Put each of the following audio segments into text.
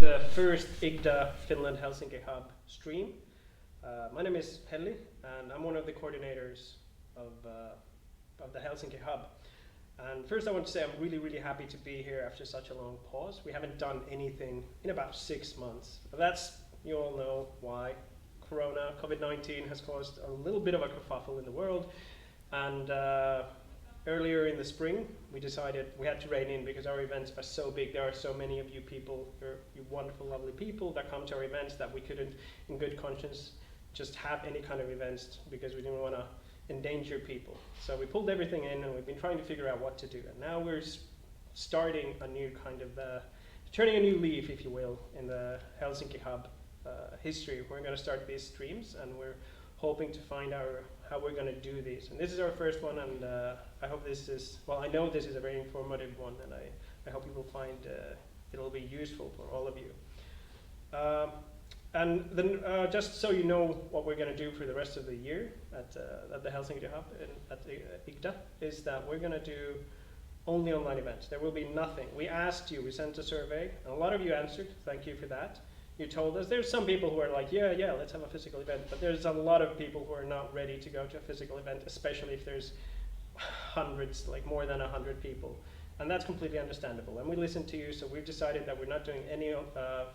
the first IGDA Finland Helsinki Hub stream. My name is Helli, and I'm one of the coordinators of the Helsinki Hub. And first I want to say I'm really happy to be here after such a long pause. We haven't done anything in about 6 months. But that's, you all know why. Corona, COVID-19 has caused a little bit of a kerfuffle in the world. And earlier in the spring, we decided we had to rein in because our events are so big. There are so many of you people, you wonderful, lovely people that come to our events that we couldn't, in good conscience, just have any kind of events because we didn't want to endanger people. So we pulled everything in and we've been trying to figure out what to do. And now we're starting a new kind of, turning a new leaf, if you will, in the Helsinki Hub history. We're going to start these streams and we're hoping to find out how we're going to do these. And this is our first one, and I hope this is, well, I know this is a very informative one, and I hope you will find it'll be useful for all of you. And then just so you know what we're going to do for the rest of the year at the Helsinki Hub and at IGDA is that we're going to do only online events. There will be nothing. We asked you, we sent a survey, and a lot of you answered. Thank you for that. You told us there's some people who are like, yeah, let's have a physical event, but there's a lot of people who are not ready to go to a physical event, especially if there's hundreds, like more than 100 people. And that's completely understandable. And we listened to you, so we've decided that we're not doing any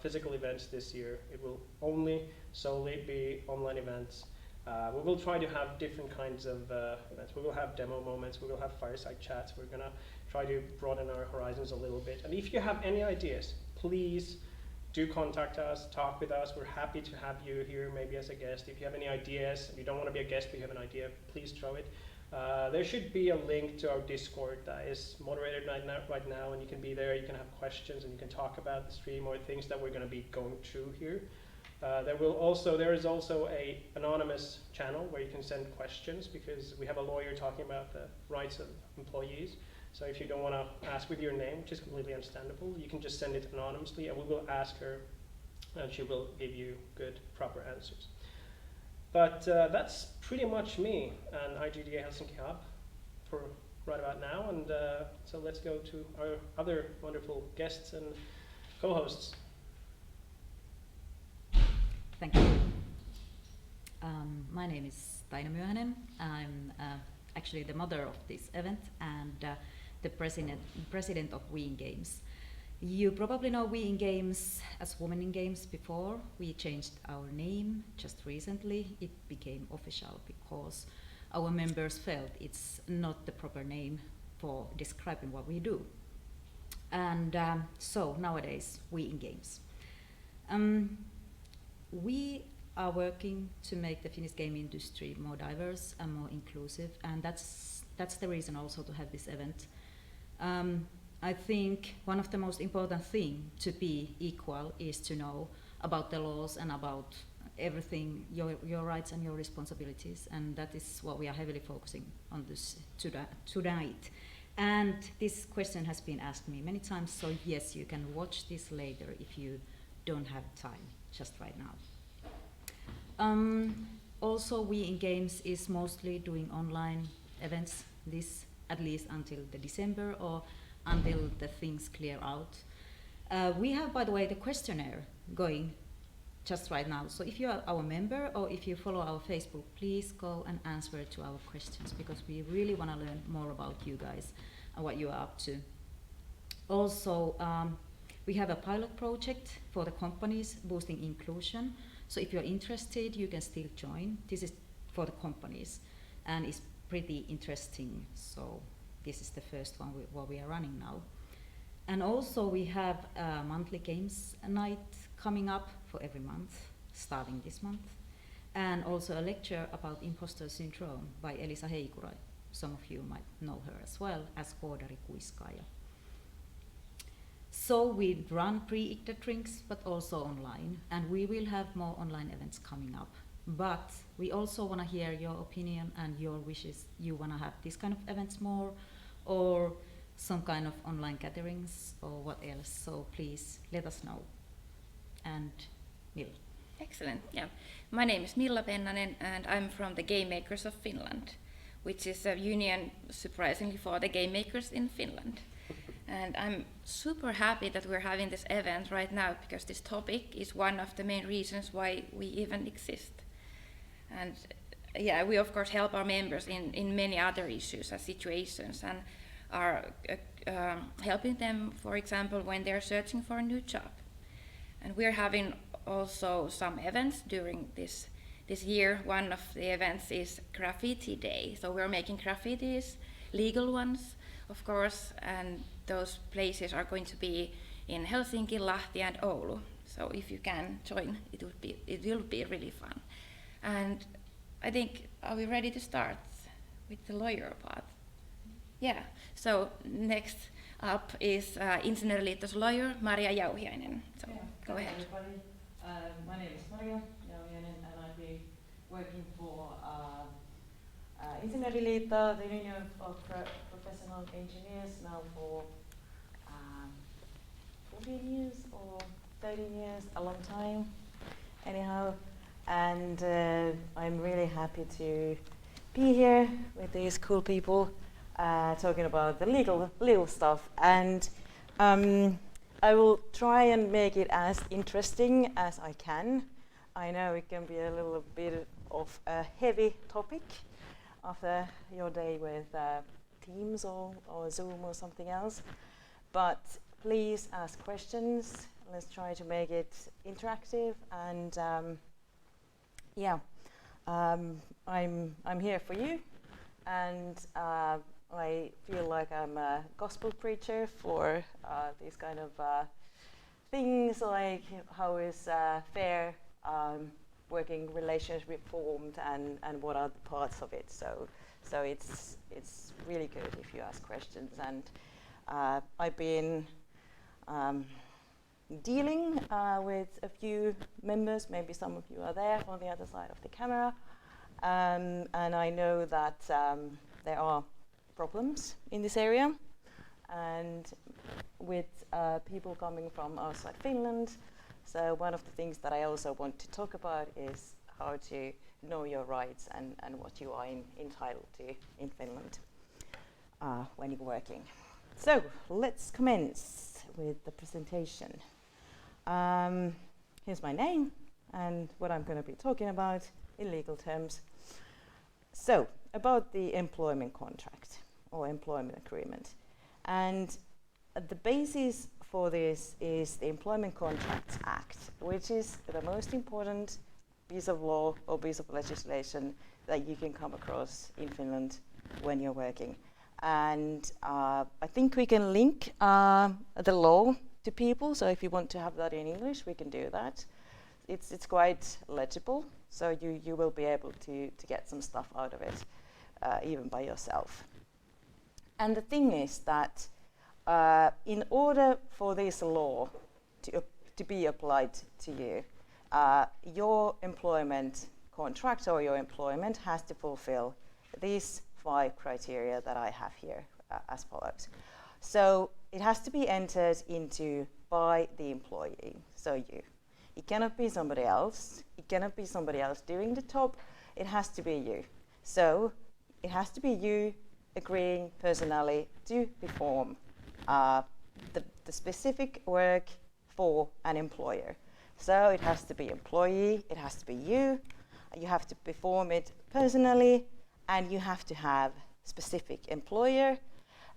physical events this year. It will only solely be online events. We will try to have different kinds of events. We will have demo moments, we will have fireside chats. We're gonna try to broaden our horizons a little bit. And if you have any ideas, please do contact us, talk with us. We're happy to have you here maybe as a guest. If you have any ideas, you don't want to be a guest but you have an idea, please throw it. There should be a link to our Discord that is moderated right now, and you can be there, you can have questions, and you can talk about the stream or things that we're going to be going through here. There is also an anonymous channel where you can send questions because we have a lawyer talking about the rights of employees. So if you don't want to ask with your name, which is completely understandable, you can just send it anonymously and we will ask her and she will give you good, proper answers. But that's pretty much me and IGDA Helsinki Hub for right about now. And so let's go to our other wonderful guests and co-hosts. Thank you. My name is Taina Myöhänen. I'm actually the mother of this event and the president of We in Games. You probably know We in Games as Women in Games before. We changed our name just recently. It became official because our members felt it's not the proper name for describing what we do. And so nowadays, We in Games. We are working to make the Finnish game industry more diverse and more inclusive, and that's the reason also to have this event. I think one of the most important things to be equal is to know about the laws and about everything, your rights and your responsibilities, and that is what we are heavily focusing on this tonight. And this question has been asked me many times, so yes, you can watch this later if you don't have time, just right now. Also, We in Games is mostly doing online events, this at least until the December or until the things clear out. We have, by the way, the questionnaire going just right now. So if you are our member or if you follow our Facebook, please go and answer to our questions because we really want to learn more about you guys and what you are up to. Also, we have a pilot project for the companies boosting inclusion. So if you're interested, you can still join. This is for the companies and it's pretty interesting. So this is the first one what we are running now. And also we have a monthly games night coming up for every month, starting this month. And also a lecture about imposter syndrome by Elisa Heikura. Some of you might know her as well as Koodari Kuiskaaja. So we run pre-IGDA drinks, but also online, and we will have more online events coming up. But we also want to hear your opinion and your wishes. You want to have this kind of events more, or some kind of online gatherings, or what else? So please let us know. And Milla. Excellent. Yeah, my name is Milla Pennanen, and I'm from the Game Makers of Finland, which is a union, surprisingly, for the game makers in Finland. And I'm super happy that we're having this event right now, because this topic is one of the main reasons why we even exist. And yeah, we of course help our members in many other issues and situations, and are helping them, for example, when they're searching for a new job. And we're having also some events during this year. One of the events is Graffiti Day. So we're making graffitis, legal ones, of course, and those places are going to be in Helsinki, Lahti, and Oulu. So if you can join, it will be really fun. And I think, are we ready to start with the lawyer part? Yeah. So next up is Insinööriliitto's lawyer Maria Jauhiainen. So go ahead. Everybody. My name is Maria Jauhiainen, and I've been working for Insinööriliitto, the Union of Professional Engineers, now for 14 years or 13 years, a long time, anyhow. And I'm really happy to be here with these cool people talking about the legal stuff. And I will try and make it as interesting as I can. I know it can be a little bit of a heavy topic after your day with Teams or Zoom or something else. But please ask questions. Let's try to make it interactive. And I'm here for you. And I feel like I'm a gospel preacher for these kind of things, like how is fair working relationship formed, and what are the parts of it. So it's really good if you ask questions. And I've been dealing with a few members. Maybe some of you are there on the other side of the camera, and I know that there are problems in this area, and with people coming from outside Finland. So one of the things that I also want to talk about is how to know your rights and what you are entitled to in Finland when you're working. So let's commence with the presentation. Here's my name and what I'm going to be talking about in legal terms. So about the employment contract or employment agreement. And the basis for this is the Employment Contracts Act, which is the most important piece of law or piece of legislation that you can come across in Finland when you're working. And I think we can link the law to people, so if you want to have that in English, we can do that. It's quite legible, so you will be able to get some stuff out of it, even by yourself. And the thing is that in order for this law to be applied to you, your employment contract or your employment has to fulfill these 5 criteria that I have here as follows. So it has to be entered into by the employee, so you. It cannot be somebody else. It cannot be somebody else doing the job. It has to be you. So it has to be you agreeing personally to perform the specific work for an employer. So it has to be employee, it has to be you have to perform it personally, and you have to have specific employer,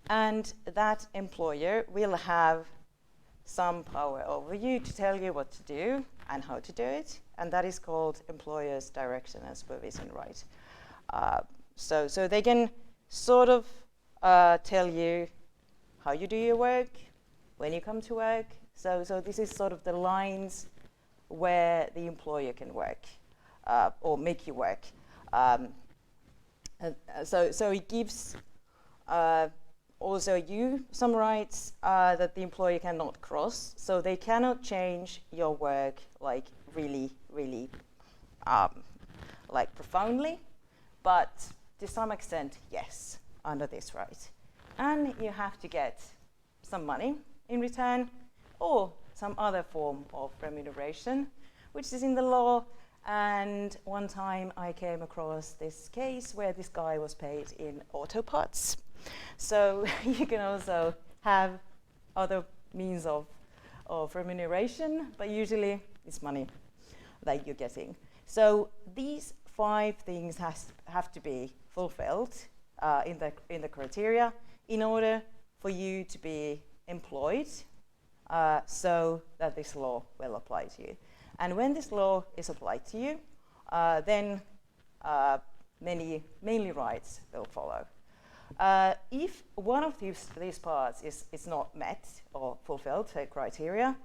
and that employer will have some power over you to tell you what to do and how to do it, and that is called employer's direction and supervision right. So they can sort of tell you how you do your work, when you come to work. So this is sort of the lines where the employer can work or make you work. So it gives also you some rights that the employer cannot cross. So they cannot change your work like really like profoundly, but to some extent, yes, under this right. And you have to get some money in return or some other form of remuneration, which is in the law. And one time I came across this case where this guy was paid in auto parts. So you can also have other means of remuneration, but usually it's money that you're getting. So these 5 things have to be fulfilled in the criteria in order for you to be employed, so that this law will apply to you. And when this law is applied to you, then mainly rights will follow. If one of these parts is not met or fulfilled, the criteria,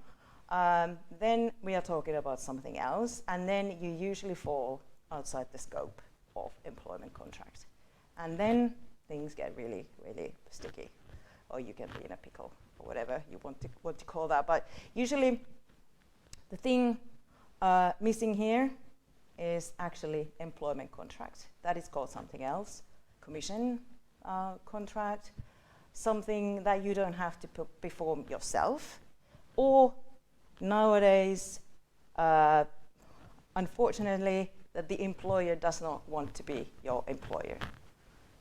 then we are talking about something else, and then you usually fall outside the scope of employment contract. And then things get really, really sticky, or you can be in a pickle, or whatever you want to call that. But usually the thing missing here is actually employment contract. That is called something else, commission contract, something that you don't have to perform yourself, or nowadays, unfortunately, that the employer does not want to be your employer.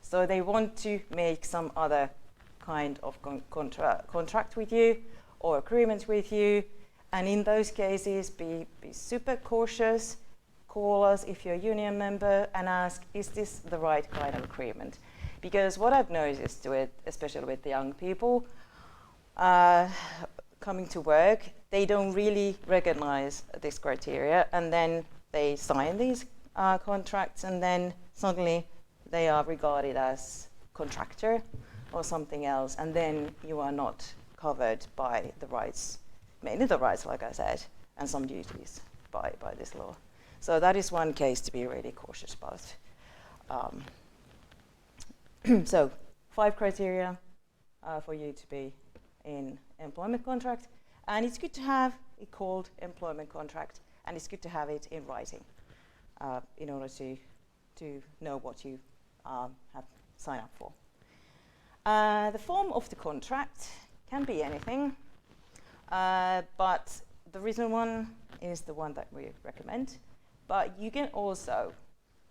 So they want to make some other kind of contract with you or agreement with you, and in those cases, be super cautious. Call us if you're a union member and ask, is this the right kind of agreement? Because what I've noticed with, especially with the young people coming to work, they don't really recognize this criteria, and then they sign these contracts, and then suddenly they are regarded as contractor or something else, and then you are not covered by the rights, mainly the rights, like I said, and some duties by this law. So that is one case to be really cautious about. So 5 criteria for you to be in employment contract, and it's good to have it called employment contract, and it's good to have it in writing in order to know what you have signed up for. The form of the contract can be anything, but the written one is the one that we recommend. But you can also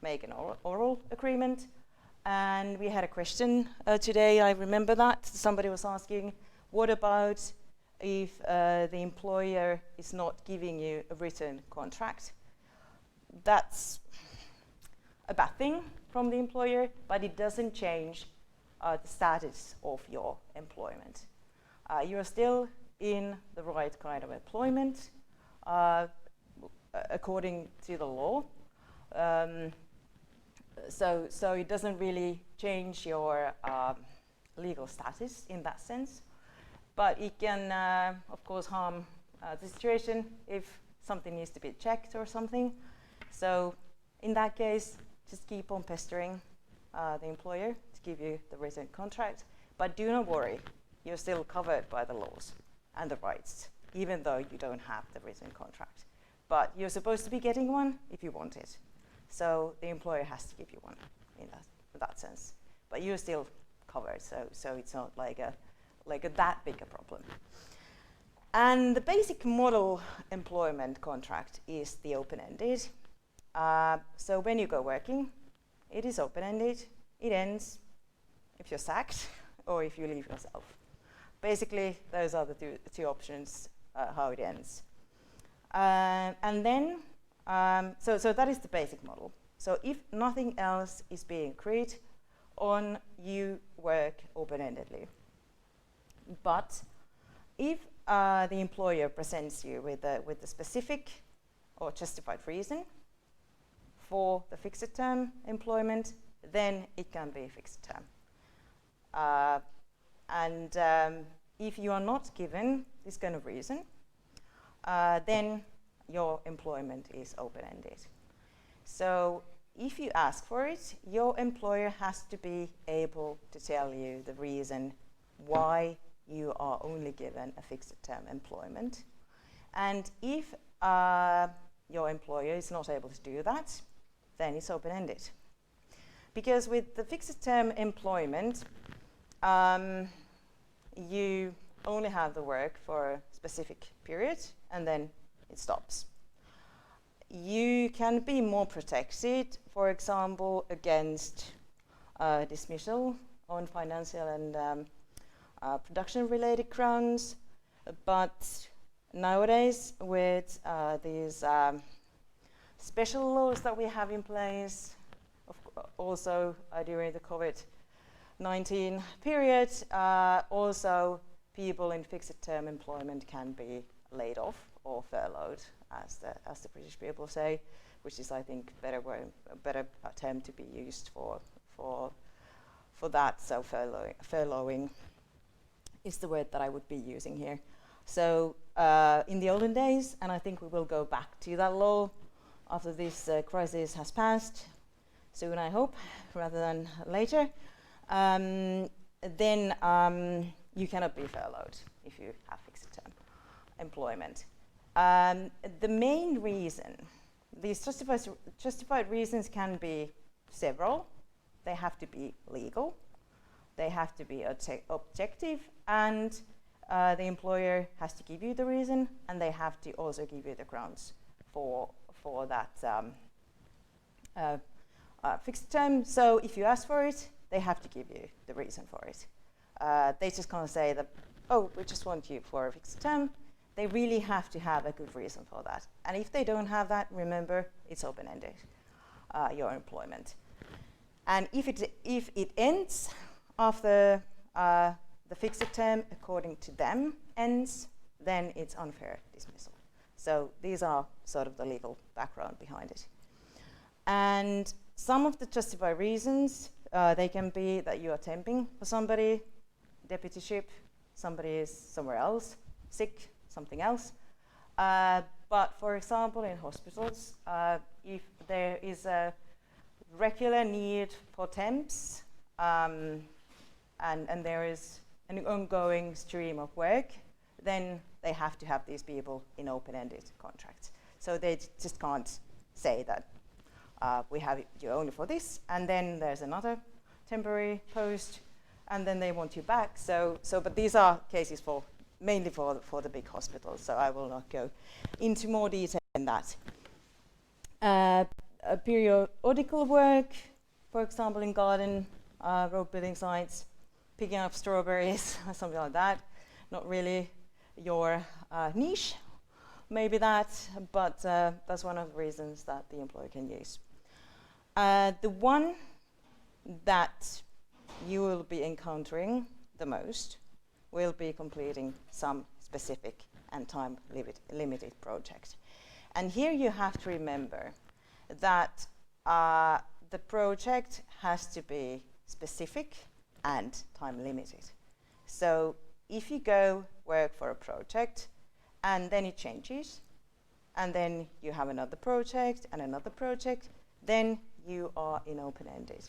make an oral agreement. And we had a question today, I remember that. Somebody was asking, what about if the employer is not giving you a written contract? That's a bad thing from the employer, but it doesn't change the status of your employment. You are still in the right kind of employment according to the law. So it doesn't really change your legal status in that sense, but it can, of course, harm the situation if something needs to be checked or something. So in that case, just keep on pestering the employer to give you the written contract, but do not worry, you're still covered by the laws and the rights, even though you don't have the written contract. But you're supposed to be getting one if you want it. So the employer has to give you one in that sense. But you're still covered, so it's not like a that big a problem. And the basic model employment contract is the open-ended. So when you go working, it is open-ended. It ends if you're sacked or if you leave yourself. Basically, those are the two options how it ends. And then, so that is the basic model. So if nothing else is being agreed on, you work open-endedly. But if the employer presents you with a specific or justified reason for the fixed-term employment, then it can be fixed-term. And if you are not given this kind of reason, then your employment is open-ended. So if you ask for it, your employer has to be able to tell you the reason why you are only given a fixed-term employment. And if your employer is not able to do that, then it's open-ended. Because with the fixed-term employment, you only have the work for a specific period, and then it stops. You can be more protected, for example, against dismissal on financial and production-related grounds, but nowadays with these special laws that we have in place, also during the COVID-19 period, also people in fixed-term employment can be laid off or furloughed, as the British people say, which is, I think, a better term to be used for that. So furloughing is the word that I would be using here. So in the olden days, and I think we will go back to that law after this crisis has passed, soon I hope, rather than later, then you cannot be furloughed if you have fixed-term employment. The main reason, these justified reasons can be several. They have to be legal, they have to be objective, and the employer has to give you the reason, and they have to also give you the grounds for that fixed term. So if you ask for it, they have to give you the reason for it. They just can't say that, oh, we just want you for a fixed term. They really have to have a good reason for that. And if they don't have that, remember, it's open-ended, your employment. And if it ends after the fixed term, according to them, ends, then it's unfair dismissal. So these are sort of the legal background behind it. And some of the justified reasons, they can be that you are temping for somebody, deputyship, somebody is somewhere else, sick, something else. But for example, in hospitals, if there is a regular need for temps, and there is an ongoing stream of work, then they have to have these people in open-ended contracts. So they just can't say that we have you only for this, and then there's another temporary post, and then they want you back. But these are cases mainly for the big hospitals, so I will not go into more detail than that. Periodical work, for example, in garden, road building sites, picking up strawberries, something like that. Not really your niche, maybe that, but that's one of the reasons that the employer can use. The one that you will be encountering the most will be completing some specific and time-limited project. And here you have to remember that the project has to be specific and time-limited. So if you go work for a project and then it changes, and then you have another project and another project, then you are in open-ended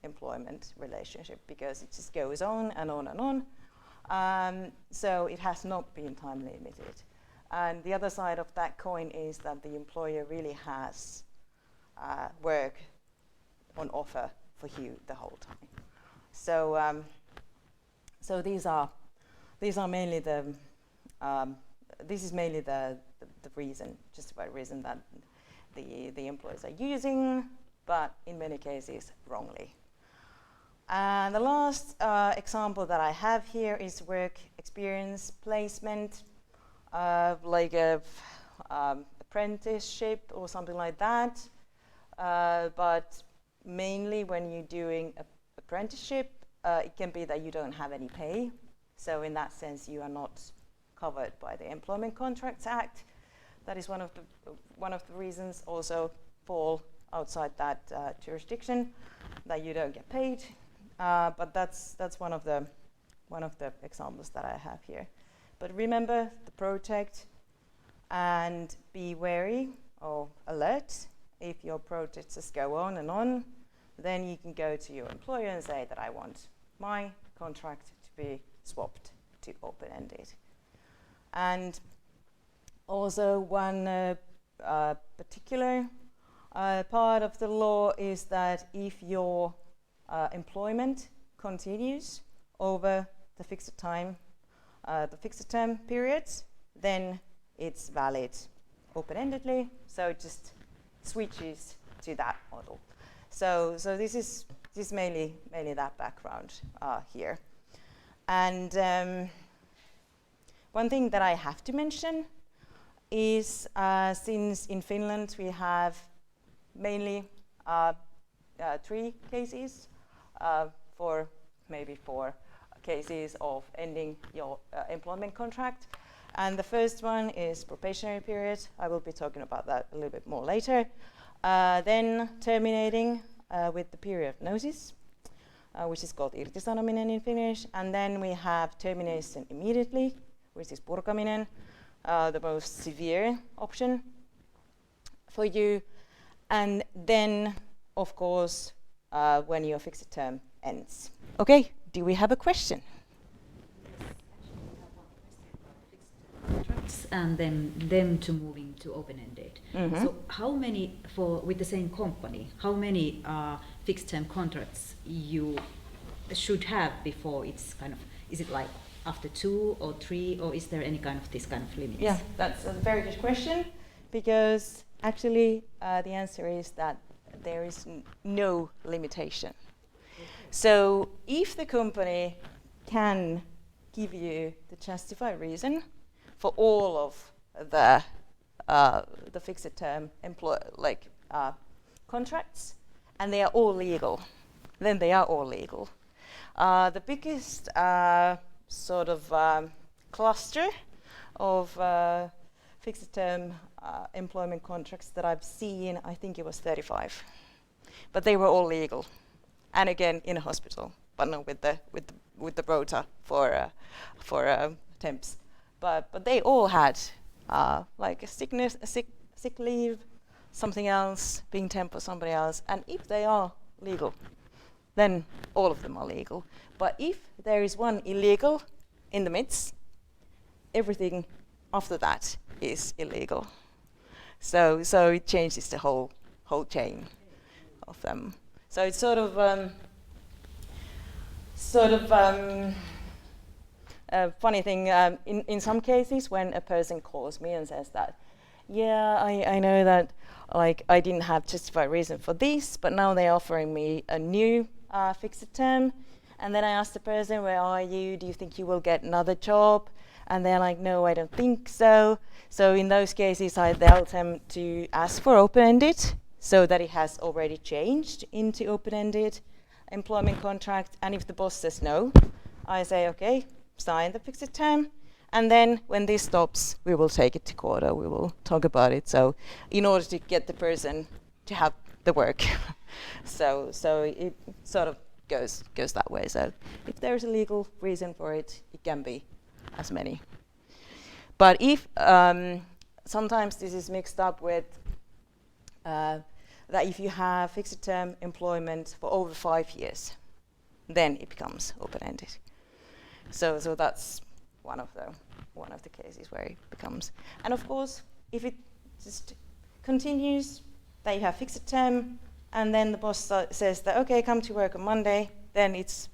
employment relationship, because it just goes on and on and on. So it has not been time limited. And the other side of that coin is that the employer really has work on offer for you the whole time. So so these are mainly the this is mainly the reason, justified reason that the employers are using, but in many cases wrongly. And the last example that I have here is work experience placement, like a apprenticeship or something like that. But mainly when you're doing an apprenticeship, it can be that you don't have any pay. So in that sense, you are not covered by the Employment Contracts Act. That is one of the reasons also fall outside that jurisdiction, that you don't get paid. But that's one of the examples that I have here. But remember the project, and be wary or alert. If your projects just go on and on, then you can go to your employer and say that I want my contract to be swapped to open-ended. And also one particular part of the law is that if your employment continues over the fixed term periods, then it's valid open-endedly, so it just switches to that model. So this is mainly that background here. And one thing that I have to mention is since in Finland we have mainly 3 cases for maybe 4 cases of ending your employment contract. And the first one is probationary period. I will be talking about that a little bit more later. Then terminating with the period of notice, which is called irtisanominen in Finnish. And then we have termination immediately, which is purkaminen, the most severe option for you. And then, of course, when your fixed term ends. Okay, do we have a question? Contracts and then them to moving to open-ended. Mm-hmm. So how many, with the same company, how many fixed-term contracts you should have before it's kind of, is it like after 2 or 3, or is there any kind of this kind of limits? Yeah, that's a very good question, because actually the answer is that there is no limitation. So if the company can give you the justified reason for all of the fixed term contracts, and they are all legal, then they are all legal. The biggest sort of cluster of fixed term employment contracts that I've seen, I think it was 35, but they were all legal, and again in a hospital, but not with the rota for temps. But they all had like a sick leave, something else, being temp for somebody else, and if they are legal, then all of them are legal. But if there is one illegal in the midst, everything after that is illegal. So it changes the whole chain of them. So it's sort of a funny thing. In some cases, when a person calls me and says that, yeah, I know that like I didn't have justified reason for this, but now they're offering me a new fixed term, and then I ask the person, where are you? Do you think you will get another job? And they're like, no, I don't think so. So in those cases, I tell them to ask for open-ended, so that it has already changed into open-ended employment contract. And if the boss says no, I say, okay, sign the fixed term. And then when this stops, we will take it to court, or we will talk about it. So in order to get the person to have the work. so it sort of goes that way. So if there's a legal reason for it, it can be as many. But if sometimes this is mixed up with that if you have fixed term employment for over 5 years, then it becomes open-ended. So that's one of the cases where it becomes. And of course, if it just continues, that you have fixed term, and then the boss says that, okay, come to work on Monday, then it's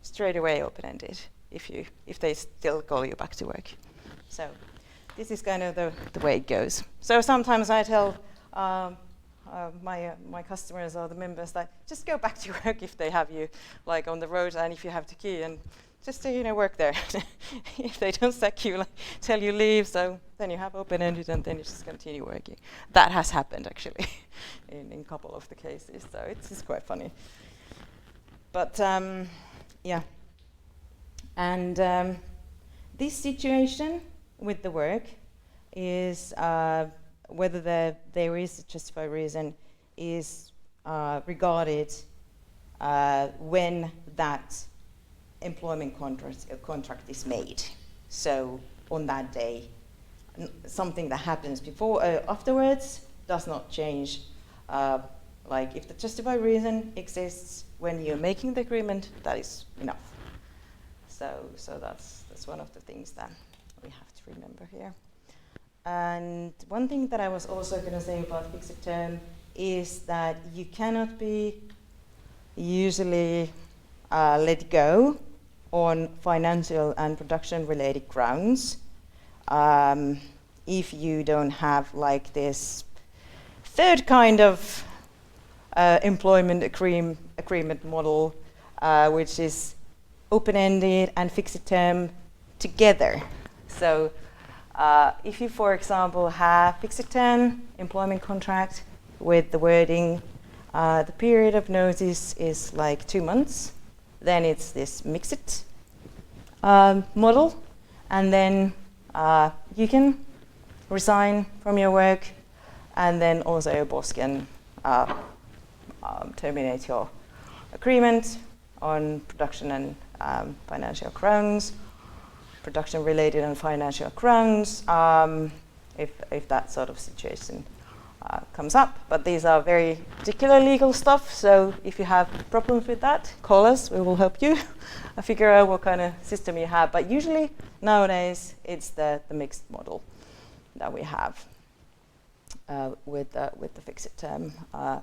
straight away open-ended if they still call you back to work. So this is kind of the way it goes. So sometimes I tell my customers or the members that just go back to work if they have you like on the road, and if you have the key, and just work there. If they don't sack you, tell you leave, so then you have open-ended, and then you just continue working. That has happened actually in a couple of the cases, so it's quite funny. But yeah, and this situation with the work is whether there is a justified reason is regarded when that employment contract is made. So on that day, something that happens before afterwards does not change. Like if the justified reason exists when you're making the agreement, that is enough. So that's one of the things that we have to remember here. And one thing that I was also going to say about fixed term is that you cannot be usually let go on financial and production related grounds if you don't have like this third kind of employment agreement model, which is open-ended and fixed term together. So if you, for example, have fixed term employment contract with the wording, the period of notice is like 2 months, then it's this mixed model, and then you can resign from your work, and then also your boss can terminate your agreement on production and financial grounds, production-related and financial grounds, if that sort of situation comes up. But these are very particular legal stuff, so if you have problems with that, call us, we will help you figure out what kind of system you have. But usually, nowadays, it's the mixed model that we have with the fixed-term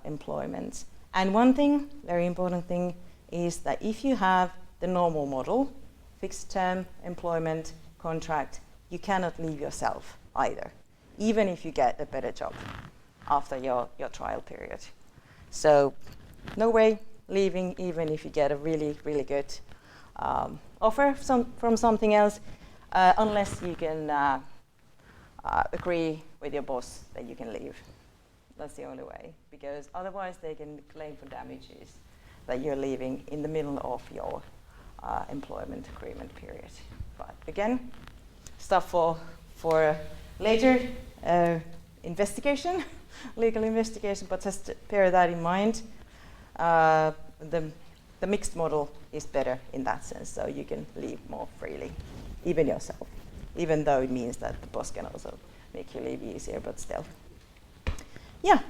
employment. And one thing, very important thing, is that if you have the normal model, fixed-term employment contract, you cannot leave yourself either, even if you get a better job after your trial period. So no way leaving, even if you get a really, really good offer from something else, unless you can agree with your boss that you can leave. That's the only way, because otherwise they can claim for damages that you're leaving in the middle of your employment agreement period. But again, stuff for later investigation, legal investigation, but just bear that in mind. The mixed model is better in that sense, so you can leave more freely, even yourself, even though it means that the boss can also make you leave easier, but still. Yeah.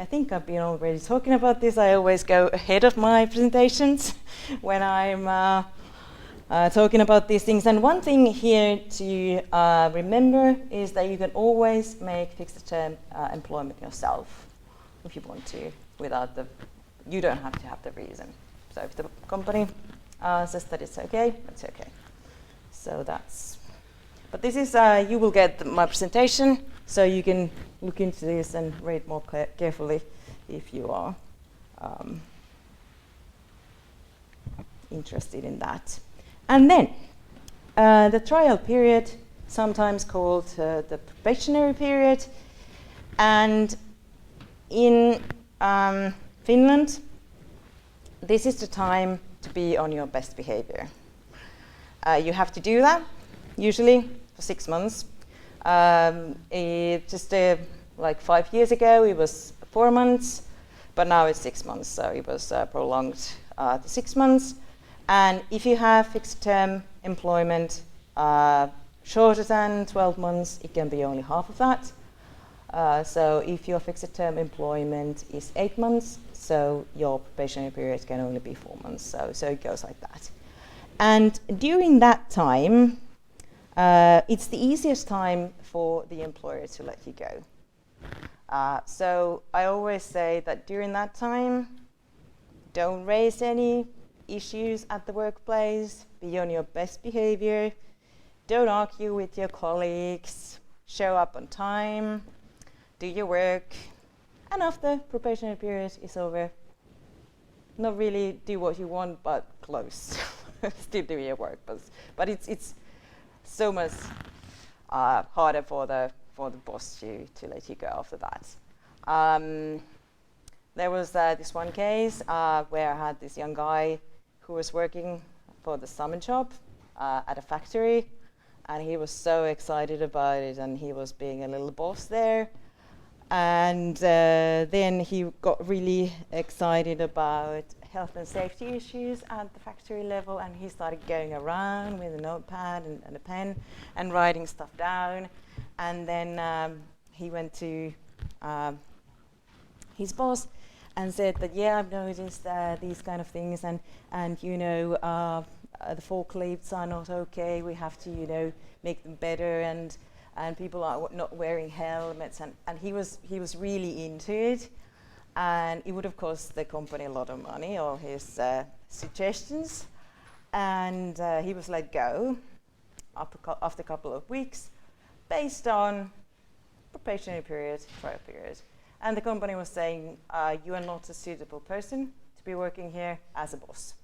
I think I've been already talking about this. I always go ahead of my presentations when I'm talking about these things. And one thing here to remember is that you can always make fixed-term employment yourself if you want to, you don't have to have the reason. So if the company says that it's okay, it's okay. So but this is, you will get my presentation, so you can look into this and read more carefully if you are interested in that. And then, the trial period, sometimes called the probationary period, and in Finland, this is the time to be on your best behavior. You have to do that, usually for 6 months. Like 5 years ago, it was 4 months, but now it's 6 months, so it was prolonged to 6 months. And if you have fixed-term employment shorter than 12 months, it can be only half of that. So if your fixed-term employment is 8 months, so your probationary period can only be 4 months. So it goes like that. And during that time, it's the easiest time for the employer to let you go. So I always say that during that time, don't raise any issues at the workplace, be on your best behavior, don't argue with your colleagues, show up on time, do your work, and after probationary period is over, not really do what you want, but close. Still do your work, but it's so much harder for the boss to let you go after that. There was this one case where I had this young guy who was working for the summer job at a factory, and he was so excited about it, and he was being a little boss there. And then he got really excited about health and safety issues at the factory level, and he started going around with a notepad and a pen and writing stuff down. And then he went to his boss and said that, yeah, I've noticed these kind of things, and you know, the forklifts are not okay. We have to, you know, make them better, and people are not wearing helmets, and he was really into it, and it would have cost the company a lot of money, all his suggestions, and he was let go after a couple of weeks based on probationary period, trial period. And the company was saying, you are not a suitable person to be working here as a boss,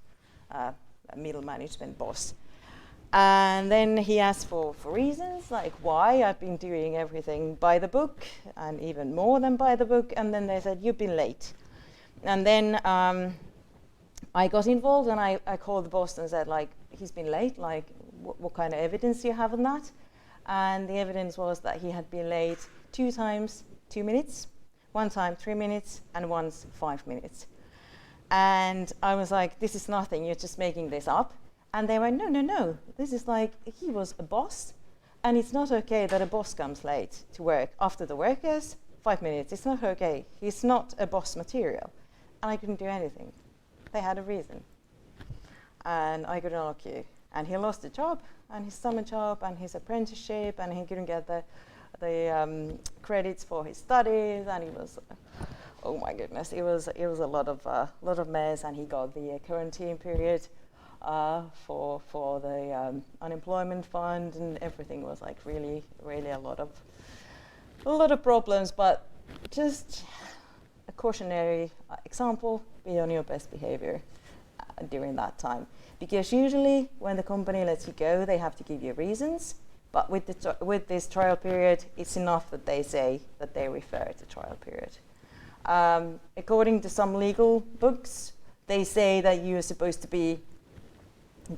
a middle management boss. And then he asked for reasons, like why I've been doing everything by the book, and even more than by the book. And then they said, you've been late. And then I got involved, and I called the boss and said, like, he's been late, like, what kind of evidence do you have on that? And the evidence was that he had been late 2 times 2 minutes, 1 time 3 minutes, and once 5 minutes. And I was like, this is nothing, you're just making this up. And they went, no, this is like, he was a boss, and it's not okay that a boss comes late to work after the workers, 5 minutes, it's not okay. He's not a boss material. And I couldn't do anything. They had a reason. And I couldn't argue. And he lost the job, and his summer job, and his apprenticeship, and he couldn't get the credits for his studies, and he was, oh my goodness, it was a lot of mess, and he got the quarantine period for the unemployment fund, and everything was like really a lot of problems. But just a cautionary example: be on your best behavior during that time, because usually when the company lets you go, they have to give you reasons. But with this trial period, it's enough that they say that they refer to trial period. According to some legal books, they say that you are supposed to be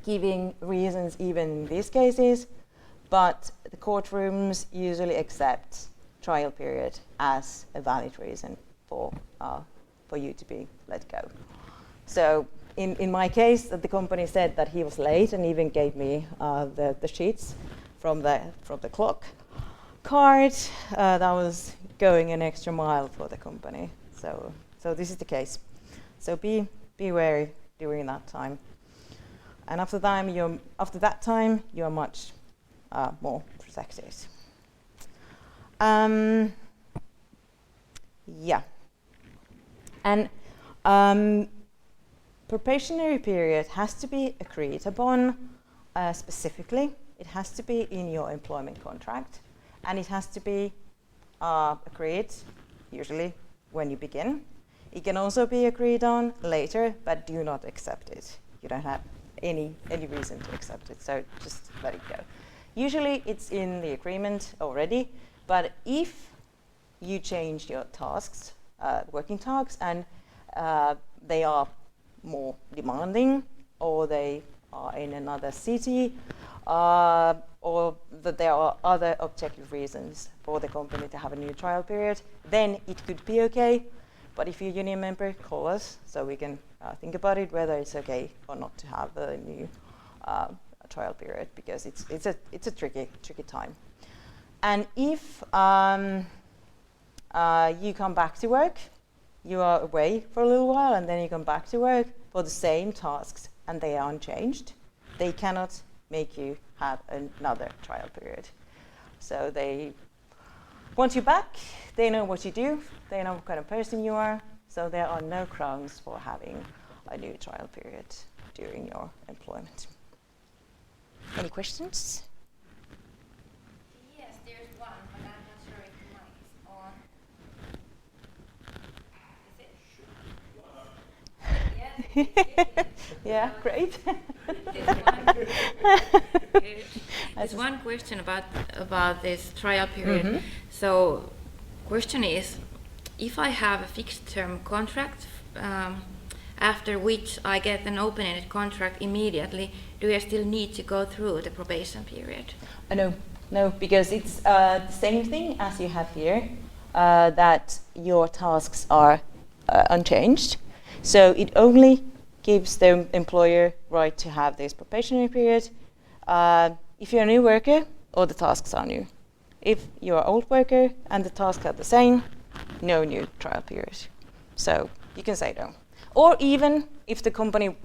giving reasons even in these cases, but the courtrooms usually accept trial period as a valid reason for you to be let go. So in my case, the company said that he was late and even gave me the sheets from the clock card that was going an extra mile for the company. So this is the case. So be wary during that time. And after that time, you're much more protected. Yeah. And probationary period has to be agreed upon specifically. It has to be in your employment contract, and it has to be agreed usually when you begin. It can also be agreed on later, but do not accept it. You don't have any reason to accept it, so just let it go. Usually it's in the agreement already, but if you change your tasks, working tasks, and they are more demanding, or they are in another city, or that there are other objective reasons for the company to have a new trial period, then it could be okay. But if you're a union member, call us so we can think about it, whether it's okay or not to have a new trial period, because it's a tricky time. And if you come back to work, you are away for a little while, and then you come back to work for the same tasks, and they are unchanged, they cannot make you have another trial period. So they want you back, they know what you do, they know what kind of person you are, so there are no grounds for having a new trial period during your employment. Any questions? Yes, there's one, but I'm not sure if the mic is on. Is it? Yes. Yeah, great. There's one question about this trial period. Mm-hmm. So, question is, if I have a fixed term contract, after which I get an open-ended contract immediately, do I still need to go through the probation period? No, because it's the same thing as you have here, that your tasks are unchanged. So it only gives the employer right to have this probationary period if you're a new worker or the tasks are new. If you're an old worker and the tasks are the same, no new trial period. So you can say no. Or even if the company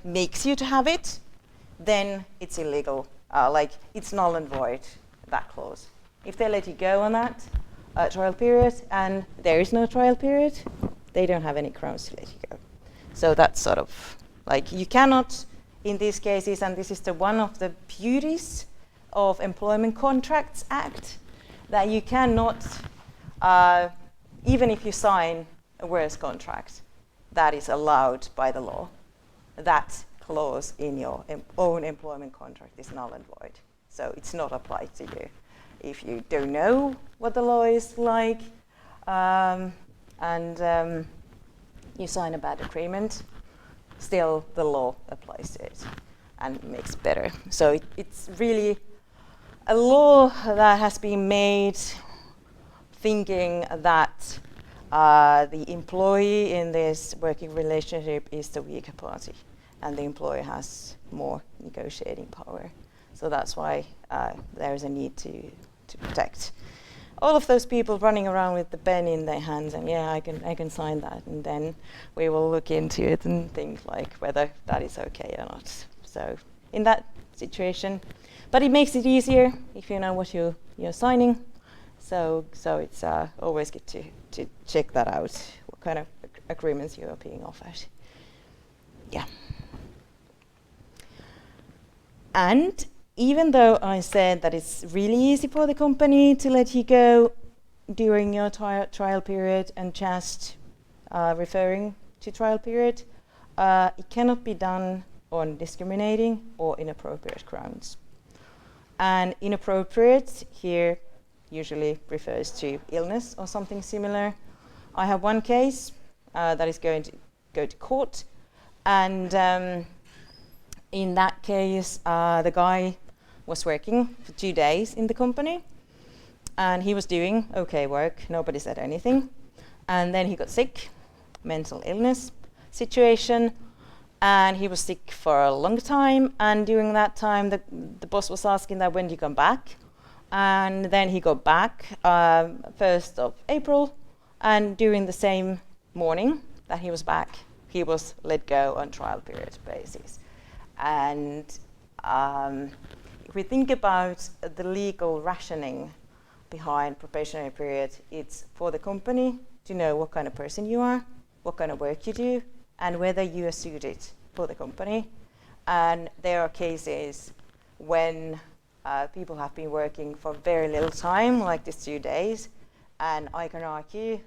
makes you to have it, then it's illegal. It's null and void, that clause. If they let you go on that trial period and there is no trial period, they don't have any grounds to let you go. So that's sort of you cannot, in these cases, and this is one of the beauties of Employment Contracts Act, that you cannot, even if you sign a worse contract, that is allowed by the law, that clause in your own employment contract is null and void. So it's not applied to you. If you don't know what the law is like, and you sign a bad agreement, still the law applies to it and makes it better. So it's really a law that has been made thinking that the employee in this working relationship is the weaker party and the employer has more negotiating power. So that's why there is a need to protect all of those people running around with the pen in their hands and I can sign that, and then we will look into it and think like whether that is okay or not. So in that situation, but it makes it easier if you know what you're signing. So it's always good to check that out, what kind of agreements you are being offered. Yeah. And even though I said that it's really easy for the company to let you go during your trial period and just referring to trial period, it cannot be done on discriminating or inappropriate grounds. And inappropriate here usually refers to illness or something similar. I have one case that is going to go to court, and in that case, the guy was working for 2 days in the company, and he was doing okay work. Nobody said anything. And then he got sick, mental illness situation, and he was sick for a long time. And during that time, the boss was asking that, when do you come back? And then he got back 1st of April, and during the same morning that he was back, he was let go on trial period basis. And if we think about the legal rationing behind probationary period, it's for the company to know what kind of person you are, what kind of work you do, and whether you are suited for the company. And there are cases when people have been working for very little time, like these 2 days, and I can argue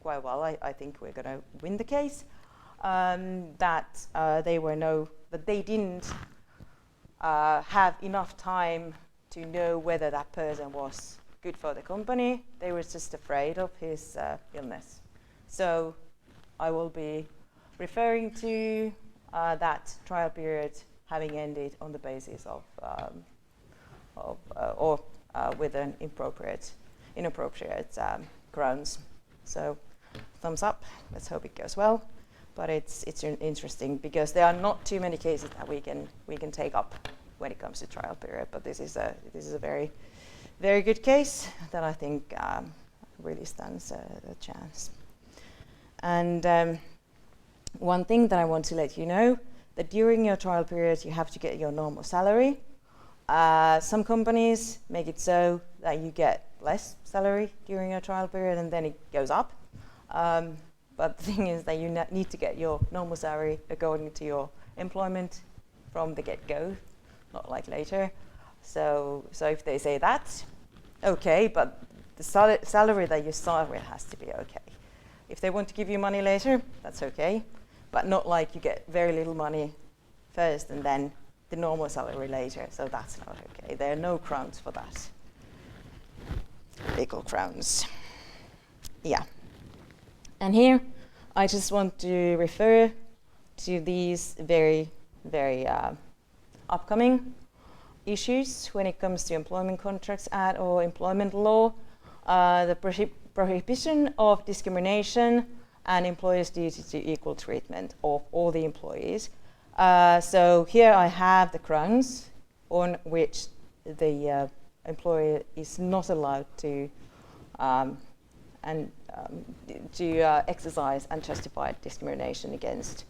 quite well, I think we're going to win the case, that they didn't have enough time to know whether that person was good for the company. They were just afraid of his illness. So I will be referring to that trial period having ended on the basis of with an inappropriate grounds. So thumbs up. Let's hope it goes well. But it's interesting because there are not too many cases that we can take up when it comes to trial period. But this is a very, very good case that I think really stands a chance. And one thing that I want to let you know, that during your trial period you have to get your normal salary. Some companies make it so that you get less salary during your trial period and then it goes up. But the thing is that you need to get your normal salary according to your employment from the get-go, not like later. So if they say that, okay, but the salary that you start with has to be okay. If they want to give you money later, that's okay, but not like you get very little money first and then the normal salary later, so that's not okay. There are no grounds for that. Legal grounds. Yeah. And here, I just want to refer to these very, very upcoming issues when it comes to Employment Contracts Act or employment law, the prohibition of discrimination and employers' duty to equal treatment of all the employees. So here I have the grounds on which the employer is not allowed to exercise unjustified discrimination against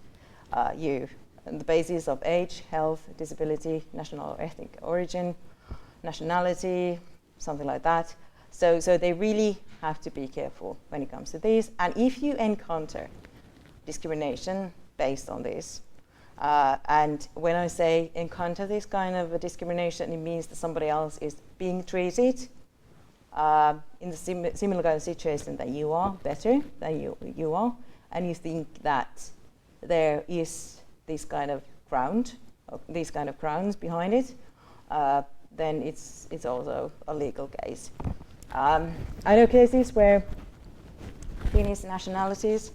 you on the basis of age, health, disability, national or ethnic origin, nationality, something like that. So they really have to be careful when it comes to these. And if you encounter discrimination based on this, and when I say encounter this kind of a discrimination, it means that somebody else is being treated in the similar kind of situation that you are, better than you are, and you think that there is this kind of ground, these kind of grounds behind it, then it's also a legal case. I know cases where Finnish nationalities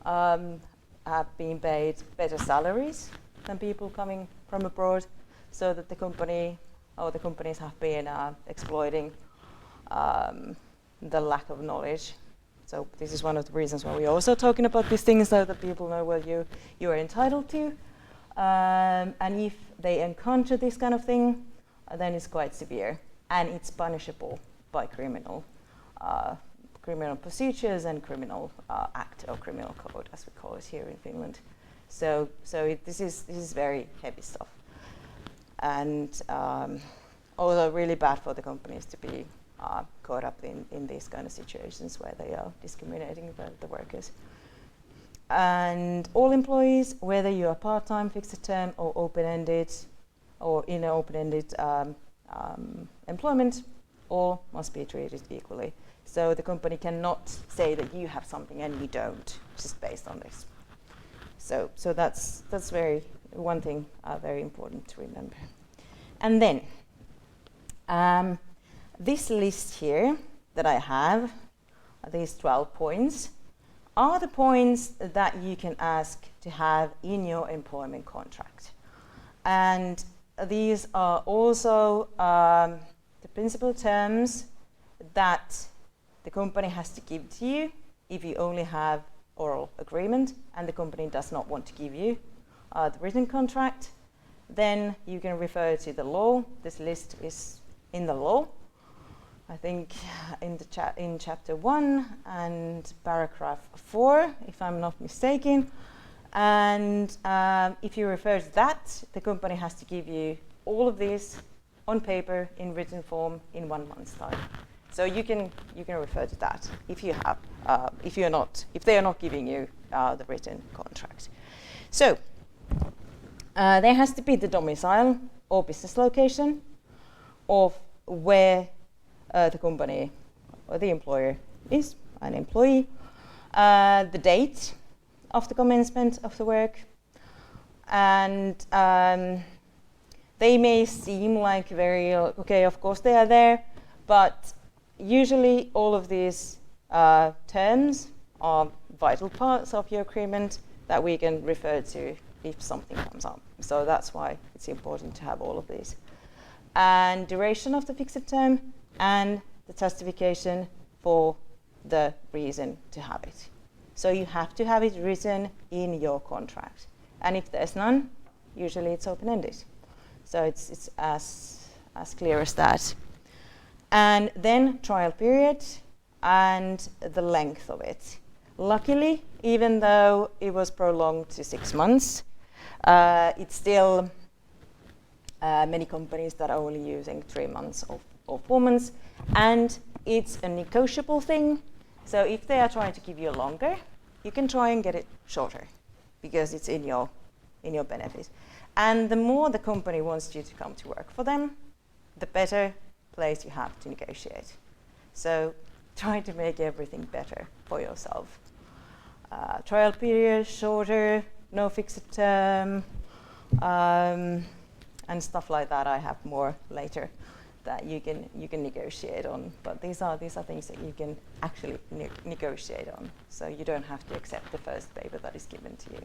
have been paid better salaries than people coming from abroad, so that the company or the companies have been exploiting the lack of knowledge. So this is one of the reasons why we're also talking about these things, so that people know what you are entitled to. And if they encounter this kind of thing, then it's quite severe, and it's punishable by criminal procedures and criminal act or criminal code, as we call it here in Finland. So this is very heavy stuff, and also really bad for the companies to be caught up in these kind of situations where they are discriminating the workers. And all employees, whether you are part-time, fixed term, or open-ended, or in an open-ended employment, all must be treated equally. So the company cannot say that you have something and you don't, just based on this. So that's one thing very important to remember. And then this list here that I have, these 12 points, are the points that you can ask to have in your employment contract. And these are also the principal terms that the company has to give to you if you only have oral agreement and the company does not want to give you the written contract. Then you can refer to the law. This list is in the law, I think in chapter 1 and paragraph 4, if I'm not mistaken. And if you refer to that, the company has to give you all of these on paper in written form in 1 month's time. So you can refer to that if you have if they are not giving you the written contract. So there has to be the domicile or business location of where the company or the employer is an employee, the date of the commencement of the work, and they may seem like very okay. Of course they are there, but usually all of these terms are vital parts of your agreement that we can refer to if something comes up. So that's why it's important to have all of these. And duration of the fixed term and the justification for the reason to have it. So you have to have it written in your contract. And if there's none, usually it's open-ended. So it's as clear as that. And then trial period and the length of it. Luckily, even though it was prolonged to 6 months, it's still many companies that are only using 3 months or 4 months, and it's a negotiable thing. So if they are trying to give you longer, you can try and get it shorter because it's in your benefit. And the more the company wants you to come to work for them, the better place you have to negotiate. So try to make everything better for yourself. Trial period shorter, no fixed term, and stuff like that. I have more later that you can negotiate on. But these are things that you can actually negotiate on. So you don't have to accept the first paper that is given to you.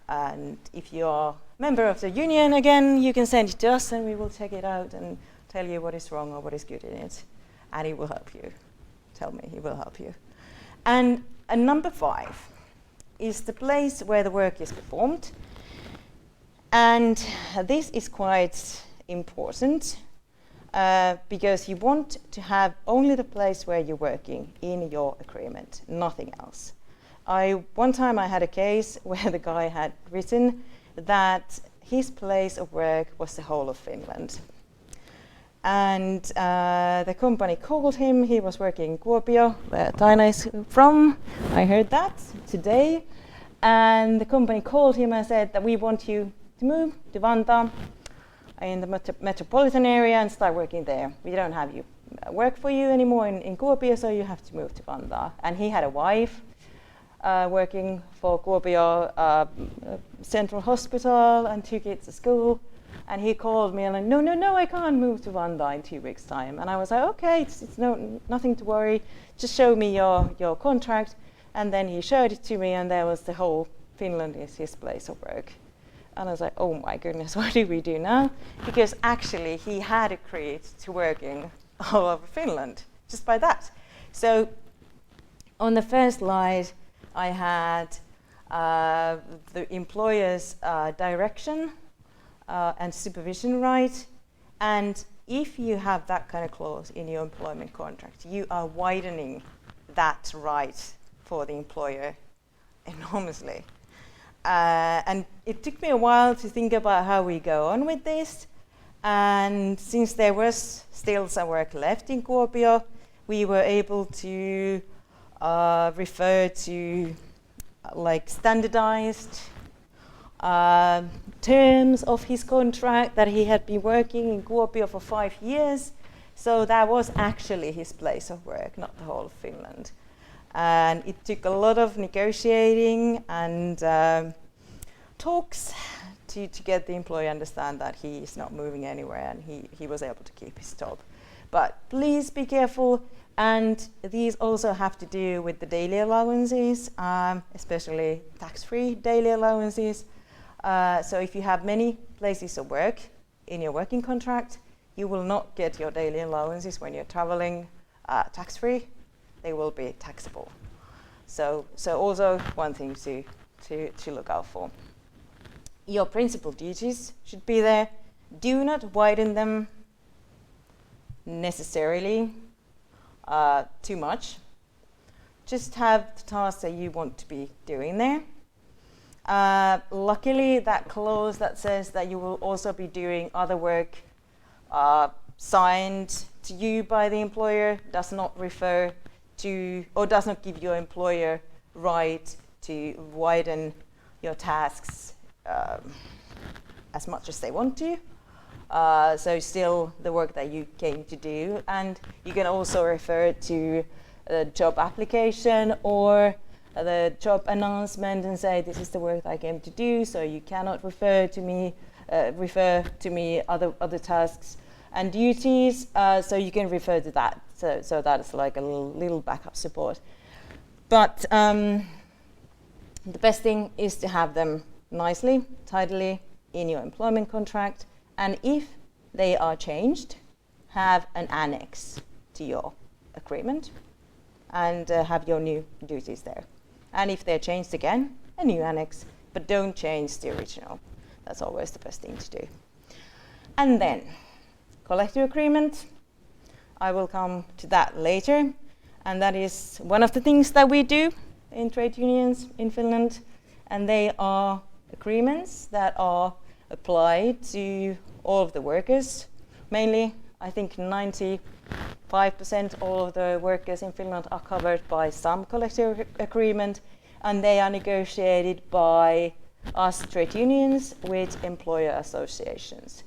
And if you are a member of the union, again, you can send it to us and we will check it out and tell you what is wrong or what is good in it. And it will help you. Tell me, it will help you. And number 5 is the place where the work is performed. And this is quite important because you want to have only the place where you're working in your agreement, nothing else. One time I had a case where the guy had written that his place of work was the whole of Finland. And the company called him. He was working in Kuopio, where Taina is from. I heard that today. And the company called him and said that we want you to move to Vantaa in the metropolitan area and start working there. We don't have work for you anymore in Kuopio, so you have to move to Vantaa. And he had a wife working for Kuopio Central Hospital and 2 kids at school. And he called me and like, no, I can't move to Vantaa in 2 weeks' time. And I was like, okay, it's nothing to worry. Just show me your contract. And then he showed it to me, and there was the whole Finland is his place of work. And I was like, oh my goodness, what do we do now? Because actually he had agreed to working all over Finland, just by that. So on the first slide, I had the employer's direction and supervision right. And if you have that kind of clause in your employment contract, you are widening that right for the employer enormously. And it took me a while to think about how we go on with this. And since there was still some work left in Kuopio, we were able to refer to like standardized terms of his contract that he had been working in Kuopio for 5 years. So that was actually his place of work, not the whole of Finland. And it took a lot of negotiating and talks to get the employee understand that he is not moving anywhere, and he was able to keep his job. But please be careful, and these also have to do with the daily allowances, especially tax-free daily allowances. So if you have many places of work in your working contract, you will not get your daily allowances when you're traveling tax-free. They will be taxable. So also one thing to look out for. Your principal duties should be there. Do not widen them necessarily too much. Just have the tasks that you want to be doing there. Luckily, that clause that says that you will also be doing other work signed to you by the employer does not refer to, or does not give your employer right to widen your tasks as much as they want to. So still the work that you came to do, and you can also refer to the job application or the job announcement and say this is the work that I came to do, so you cannot refer to me other tasks and duties, so you can refer to that. So that is like a little backup support. But the best thing is to have them nicely, tidily in your employment contract, and if they are changed, have an annex to your agreement and have your new duties there. And if they're changed again, a new annex, but don't change the original. That's always the best thing to do. And then, collective agreement. I will come to that later. And that is one of the things that we do in trade unions in Finland. And they are agreements that are applied to all of the workers. Mainly, I think 95% all of the workers in Finland are covered by some collective agreement, and they are negotiated by us trade unions with employer associations.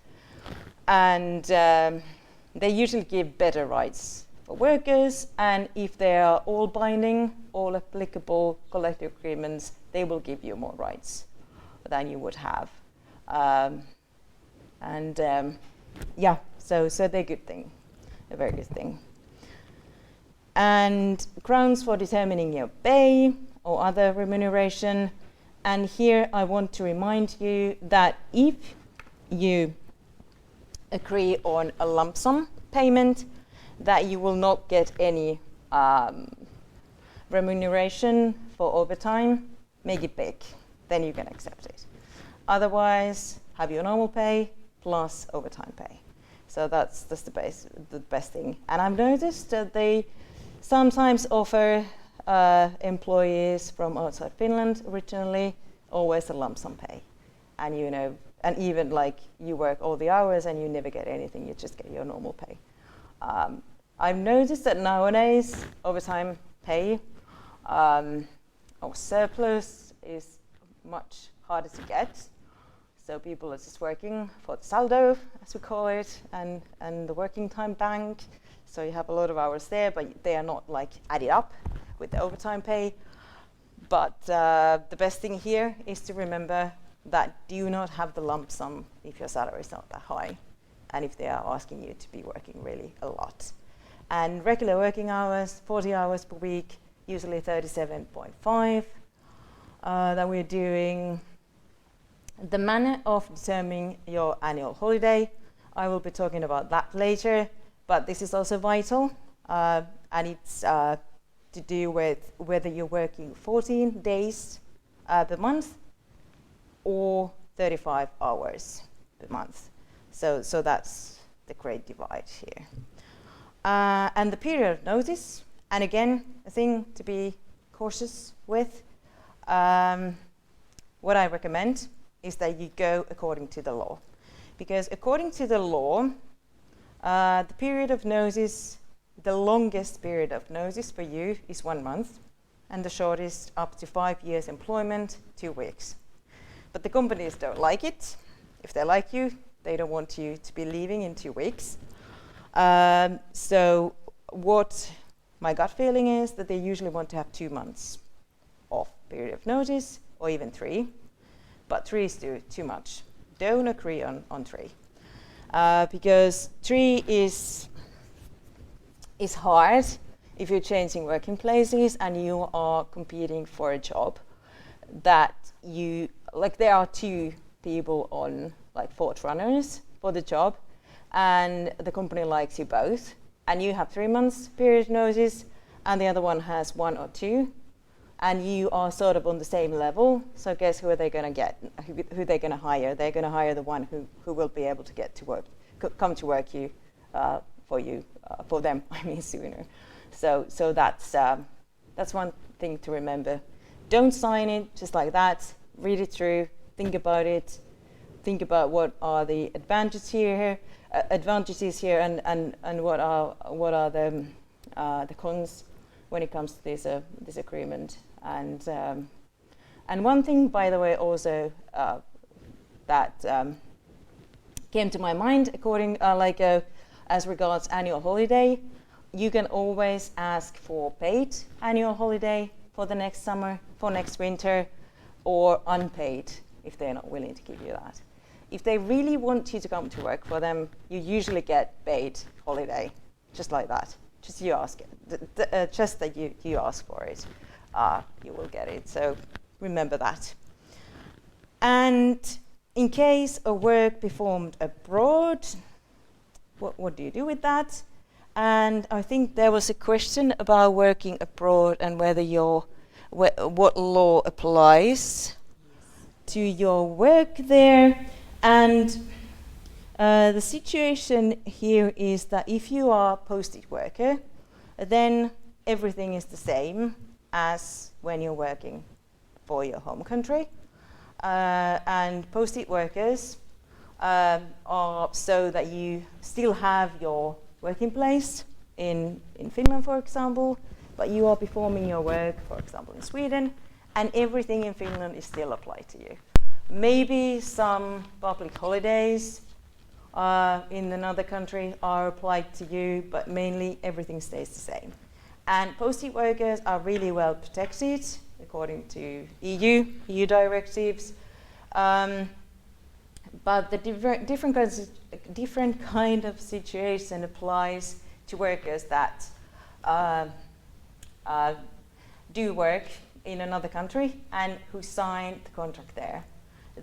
And they usually give better rights for workers, and if they are all binding, all applicable collective agreements, they will give you more rights than you would have. So they're a good thing, a very good thing. And grounds for determining your pay or other remuneration. And here I want to remind you that if you agree on a lump sum payment, that you will not get any remuneration for overtime, make it big, then you can accept it. Otherwise, have your normal pay plus overtime pay. So that's the best thing. And I've noticed that they sometimes offer employees from outside Finland originally always a lump sum pay. And and even like you work all the hours and you never get anything, you just get your normal pay. I've noticed that nowadays overtime pay or surplus is much harder to get. So people are just working for the saldo, as we call it, and the working time bank. So you have a lot of hours there, but they are not like added up with the overtime pay. But the best thing here is to remember that do not have the lump sum if your salary is not that high and if they are asking you to be working really a lot. And regular working hours, 40 hours per week, usually 37.5 that we're doing. The manner of determining your annual holiday, I will be talking about that later, but this is also vital, and it's to do with whether you're working 14 days per month or 35 hours per month. So that's the great divide here. And the period of notice, and again, a thing to be cautious with. What I recommend is that you go according to the law. Because according to the law, the period of notice, the longest period of notice for you is 1 month, and the shortest up to 5 years employment, 2 weeks. But the companies don't like it. If they like you, they don't want you to be leaving in 2 weeks. So what my gut feeling is that they usually want to have 2 months of period of notice, or even 3. But 3 is too much. Don't agree on 3. Because 3 is hard if you're changing working places and you are competing for a job that you, like there are 2 people on like 4 runners for the job and the company likes you both and you have 3 months period notice and the other one has 1 or 2 and you are sort of on the same level. So guess who are they going to get? Who they're going to hire? They're going to hire the one who will be able to get to work, come to work for them. I mean sooner. So that's one thing to remember. Don't sign it just like that. Read it through. Think about it. Think about what are the advantages here, and what are the cons when it comes to this agreement. And one thing, by the way, also that came to my mind, as regards annual holiday, you can always ask for paid annual holiday for the next summer, for next winter, or unpaid if they're not willing to give you that. If they really want you to come to work for them, you usually get paid holiday, just like that. Just you ask it, just that you ask for it, you will get it. So remember that. And in case of work performed abroad, what do you do with that? And I think there was a question about working abroad and whether what law applies to your work there. And the situation here is that if you are posted worker, then everything is the same as when you're working for your home country. And posted workers are so that you still have your working place in Finland, for example, but you are performing your work, for example, in Sweden, and everything in Finland is still applied to you. Maybe some public holidays in another country are applied to you, but mainly everything stays the same. And posted workers are really well protected according to EU directives. But the different kind of situation applies to workers that do work in another country and who sign the contract there.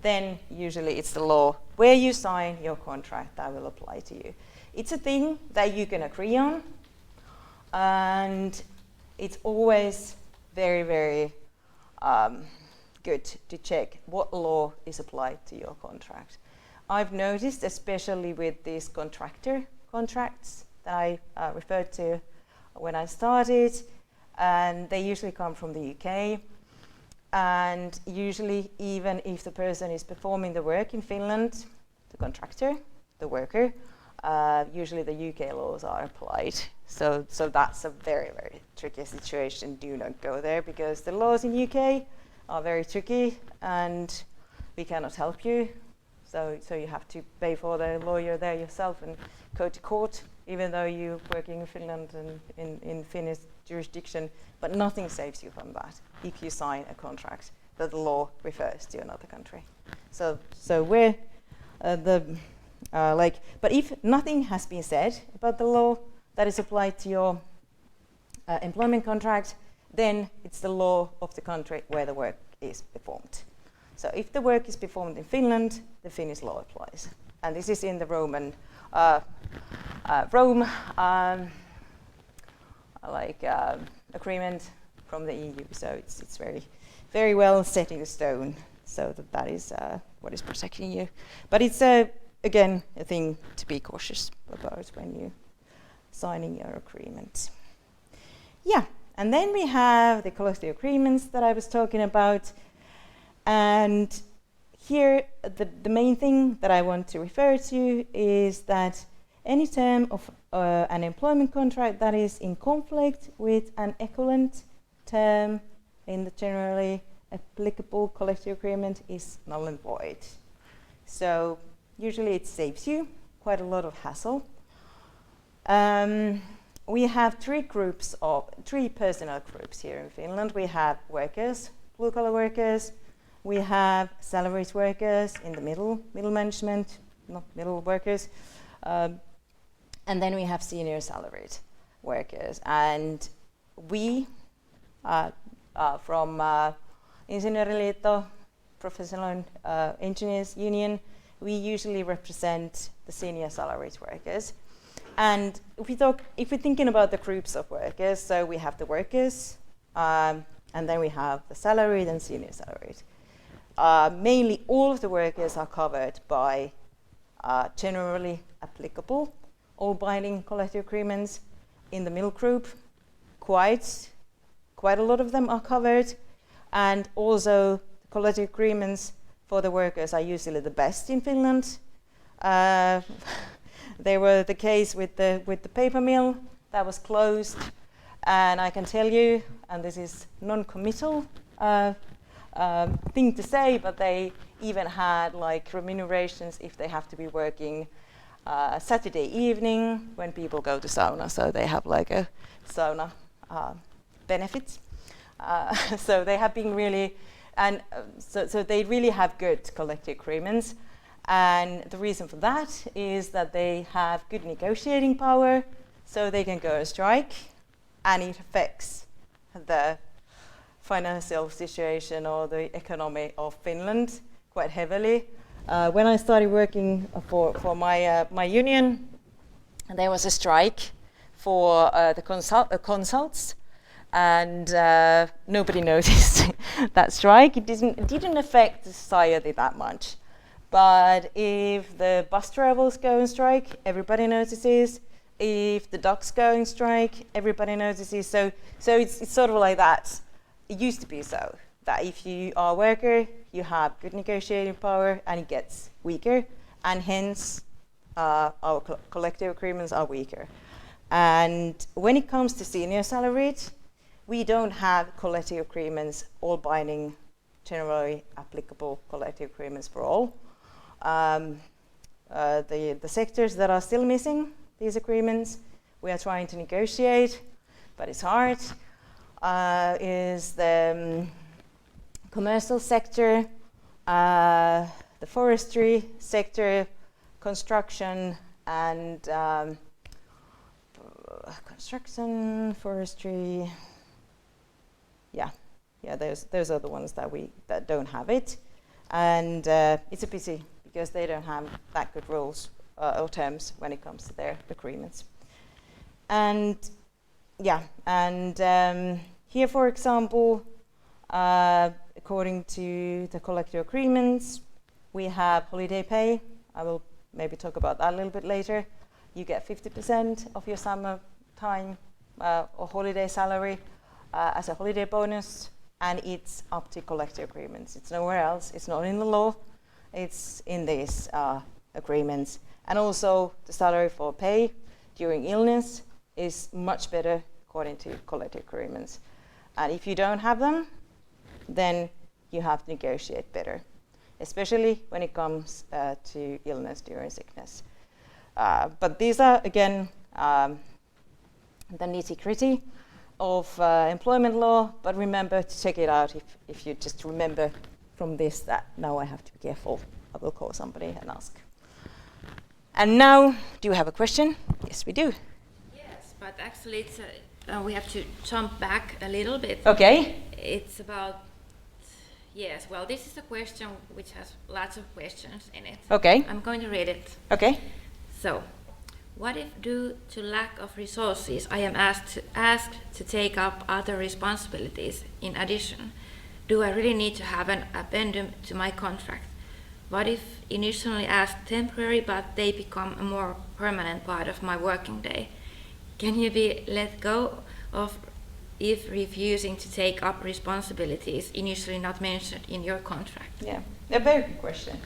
Then usually it's the law where you sign your contract that will apply to you. It's a thing that you can agree on, and it's always very, very good to check what law is applied to your contract. I've noticed, especially with these contractor contracts that I referred to when I started, and they usually come from the UK. And usually, even if the person is performing the work in Finland, the contractor, the worker, usually the UK laws are applied. So that's a very, very tricky situation. Do not go there because the laws in UK are very tricky and we cannot help you. So you have to pay for the lawyer there yourself and go to court even though you're working in Finland and in Finnish jurisdiction, but nothing saves you from that if you sign a contract that the law refers to another country. So we're but if nothing has been said about the law that is applied to your employment contract, then it's the law of the country where the work is performed. So if the work is performed in Finland, the Finnish law applies. And this is in the Rome agreement from the EU. So it's very, very well set in stone. So that is what is protecting you. But it's again a thing to be cautious about when you're signing your agreement. Yeah, and then we have the collective agreements that I was talking about. And here, the main thing that I want to refer to is that any term of an employment contract that is in conflict with an equivalent term in the generally applicable collective agreement is null and void. So usually it saves you quite a lot of hassle. We have three personnel groups here in Finland. We have workers, blue-collar workers. We have salaried workers in the middle management, not middle workers. And then we have senior salaried workers. And we, from Insinööriliitto, Professional Engineers Union, we usually represent the senior salaried workers. And if we're thinking about the groups of workers, so we have the workers, and then we have the salaried and senior salaried. Mainly all of the workers are covered by generally applicable all binding collective agreements. In the middle group, quite a lot of them are covered, and also collective agreements for the workers are usually the best in Finland. They were the case with the paper mill that was closed, and I can tell you, and this is non-committal thing to say, but they even had like remunerations if they have to be working Saturday evening when people go to sauna, so they have like a sauna benefits. So they have been really, and so they really have good collective agreements. And the reason for that is that they have good negotiating power, so they can go on strike, and it affects the financial situation or the economy of Finland quite heavily. When I started working for my union, there was a strike for the consults, and nobody noticed that strike. It didn't affect the society that much. But if the bus drivers go on strike, everybody notices. If the dogs go on strike, everybody notices. So it's sort of like that. It used to be so, that if you are a worker, you have good negotiating power, and it gets weaker, and hence our collective agreements are weaker. And when it comes to senior salaried, we don't have collective agreements, all binding, generally applicable collective agreements for all. The sectors that are still missing these agreements, we are trying to negotiate, but it's hard, is the commercial sector, the forestry sector, construction, and forestry. Yeah, those are the ones that don't have it, and it's a pity because they don't have that good rules or terms when it comes to their agreements. And here, for example, according to the collective agreements, we have holiday pay. I will maybe talk about that a little bit later. You get 50% of your summer time or holiday salary as a holiday bonus, and it's up to collective agreements. It's nowhere else. It's not in the law. It's in these agreements. And also the salary for pay during illness is much better according to collective agreements. And if you don't have them, then you have to negotiate better, especially when it comes to illness during sickness. But these are, again, the nitty-gritty of employment law, but remember to check it out if you just remember from this that now I have to be careful. I will call somebody and ask. And now, do you have a question? Yes, we do. Yes, but actually it's we have to jump back a little bit. Okay. It's about, yes, well, this is a question which has lots of questions in it. Okay. I'm going to read it. Okay. So, what if due to lack of resources I am asked to take up other responsibilities in addition? Do I really need to have an addendum to my contract? What if initially asked temporary but they become a more permanent part of my working day? Can you be let go of if refusing to take up responsibilities initially not mentioned in your contract? Yeah, a very good question.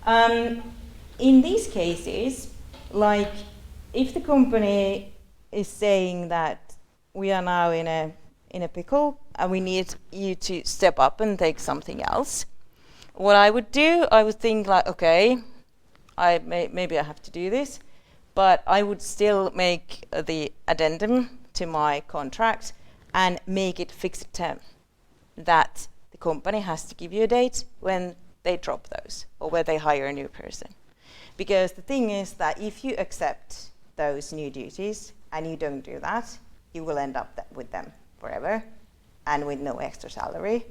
In these cases, like if the company is saying that we are now in a pickle and we need you to step up and take something else, what I would do, I would think like, okay, maybe I have to do this, but I would still make the addendum to my contract and make it fixed term that the company has to give you a date when they drop those or where they hire a new person. Because the thing is that if you accept those new duties and you don't do that, you will end up with them forever and with no extra salary.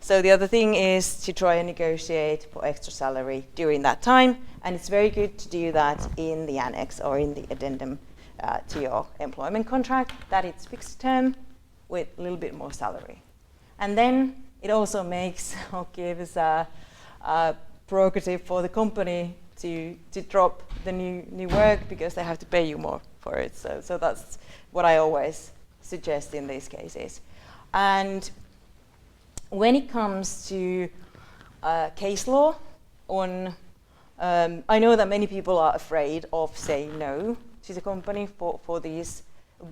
So the other thing is to try and negotiate for extra salary during that time, and it's very good to do that in the annex or in the addendum to your employment contract, that it's fixed term with a little bit more salary. And then it also makes or gives a prerogative for the company to drop the new work because they have to pay you more for it. So that's what I always suggest in these cases. And when it comes to case law on, I know that many people are afraid of saying no to the company for these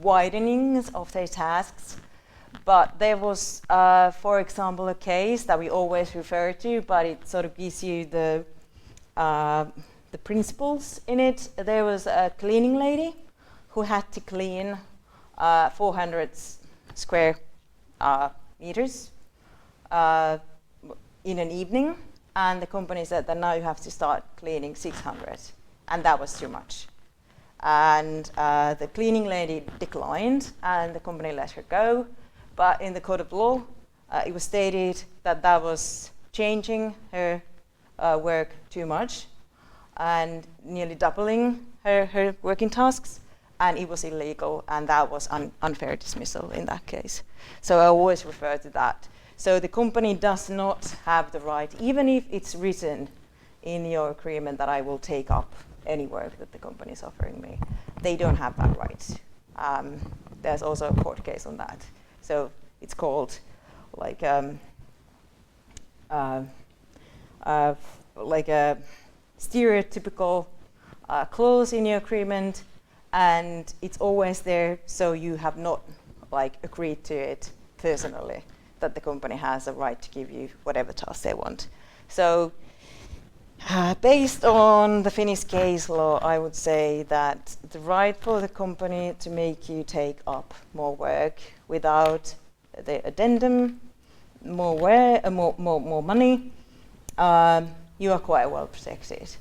widenings of their tasks. But there was, for example, a case that we always refer to, but it sort of gives you the principles in it. There was a cleaning lady who had to clean 400 square meters in an evening, and the company said that now you have to start cleaning 600, and that was too much. And the cleaning lady declined, and the company let her go. But in the code of law, it was stated that that was changing her work too much and nearly doubling her working tasks, and it was illegal, and that was unfair dismissal in that case. So I always refer to that. So the company does not have the right, even if it's written in your agreement that I will take up any work that the company is offering me, they don't have that right. There's also a court case on that. So it's called like a stereotypical clause in your agreement, and it's always there, so you have not like agreed to it personally, that the company has a right to give you whatever task they want. So based on the Finnish case law, I would say that the right for the company to make you take up more work without the addendum, more money, you are quite well protected.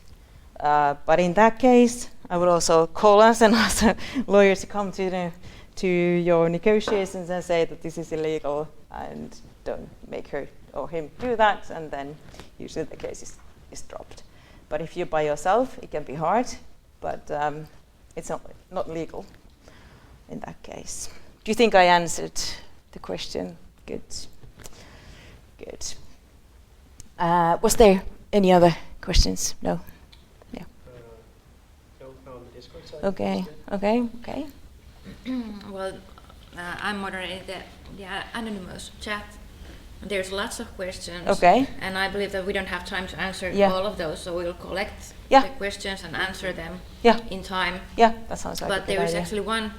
But in that case, I would also call us and ask a lawyer to come to your negotiations and say that this is illegal, and don't make her or him do that, and then usually the case is dropped. But if you're by yourself, it can be hard, but it's not legal in that case. Do you think I answered the question? Good. Good. Was there any other questions? No? Yeah. No, on the Discord side. Okay. Well, I'm moderating the anonymous chat. There's lots of questions. Okay. And I believe that we don't have time to answer all of those, so we'll collect the questions and answer them in time. Yeah, that sounds like a good idea. But there is actually one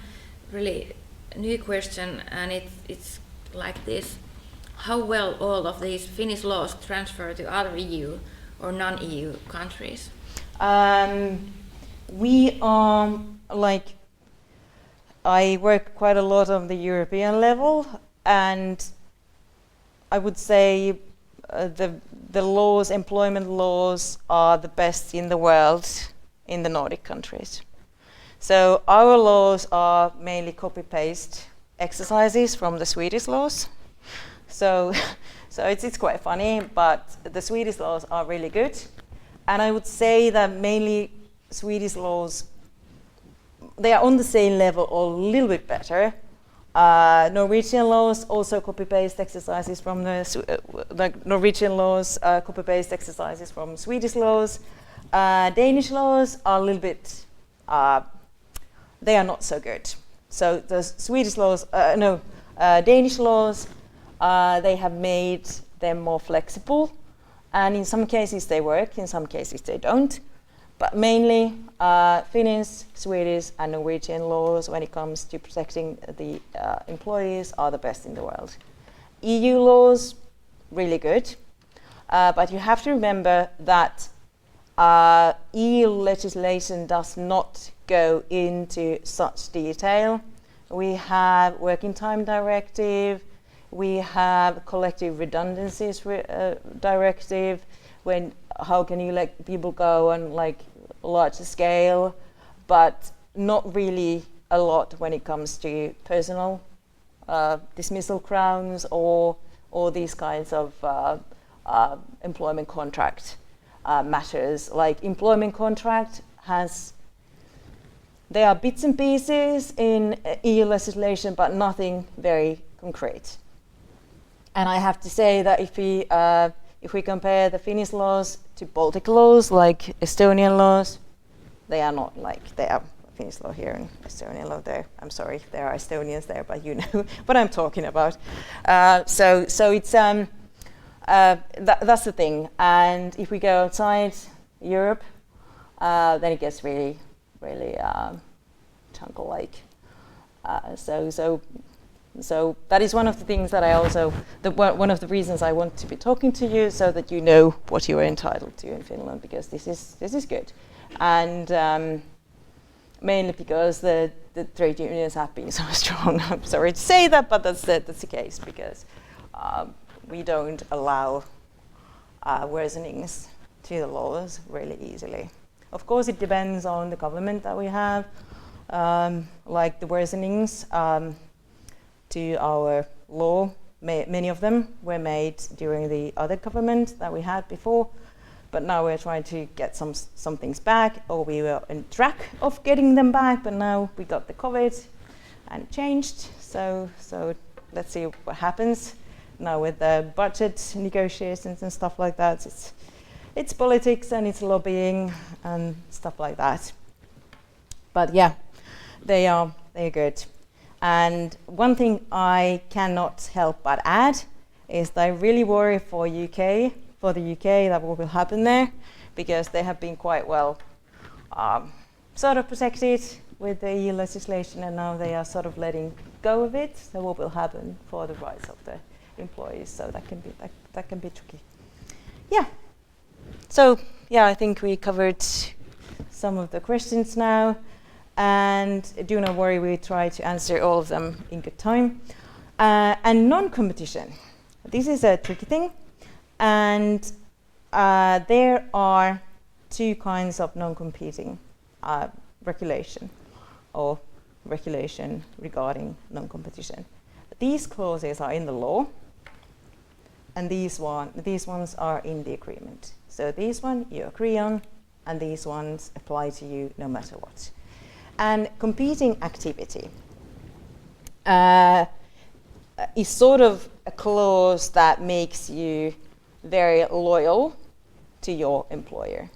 really new question, and it's like this. How well all of these Finnish laws transfer to other EU or non-EU countries? We are like I work quite a lot on the European level, and I would say the laws, employment laws, are the best in the world in the Nordic countries. So our laws are mainly copy-paste exercises from the Swedish laws. So it's quite funny, but the Swedish laws are really good. And I would say that mainly Swedish laws, they are on the same level or a little bit better. Norwegian laws also copy-paste exercises from the Norwegian laws, copy-paste exercises from Swedish laws. Danish laws are a little bit, they are not so good. So the Swedish laws, Danish laws, they have made them more flexible, and in some cases they work, in some cases they don't. But mainly Finnish, Swedish and Norwegian laws when it comes to protecting the employees are the best in the world. EU laws, really good, but you have to remember that EU legislation does not go into such detail. We have working time directive, we have collective redundancies directive, when how can you let people go on like larger scale, but not really a lot when it comes to personal dismissal grounds or these kinds of employment contract matters. Like employment contract there are bits and pieces in EU legislation, but nothing very concrete. And I have to say that if we compare the Finnish laws to Baltic laws, like Estonian laws, they are not like they are Finnish law here and Estonian law there. I'm sorry, there are Estonians there, but you know what I'm talking about. So it's that's the thing. And if we go outside Europe, then it gets really jungle-like. So that is one of the things that I also, one of the reasons I want to be talking to you, so that you know what you are entitled to in Finland, because this is good, and mainly because the trade unions have been so strong. I'm sorry to say that, but that's the case, because we don't allow worsenings to the laws really easily. Of course, it depends on the government that we have, like the worsenings to our law, many of them were made during the other government that we had before, but now we're trying to get some things back, or we were on track of getting them back, but now we got the COVID and it changed. So let's see what happens now with the budget negotiations and stuff like that. It's politics and it's lobbying and stuff like that. But yeah, they're good. And one thing I cannot help but add is that I really worry for the UK that what will happen there, because they have been quite well sort of protected with the EU legislation, and now they are sort of letting go of it. So what will happen for the rights of the employees? So that can be tricky. Yeah. So yeah, I think we covered some of the questions now. And do not worry, we try to answer all of them in good time. And non-competition. This is a tricky thing. And there are two kinds of non-competing regulation, or regulation regarding non-competition. These clauses are in the law, and these ones are in the agreement. So these ones you agree on, and these ones apply to you no matter what. And competing activity is sort of a clause that makes you very loyal to your employer.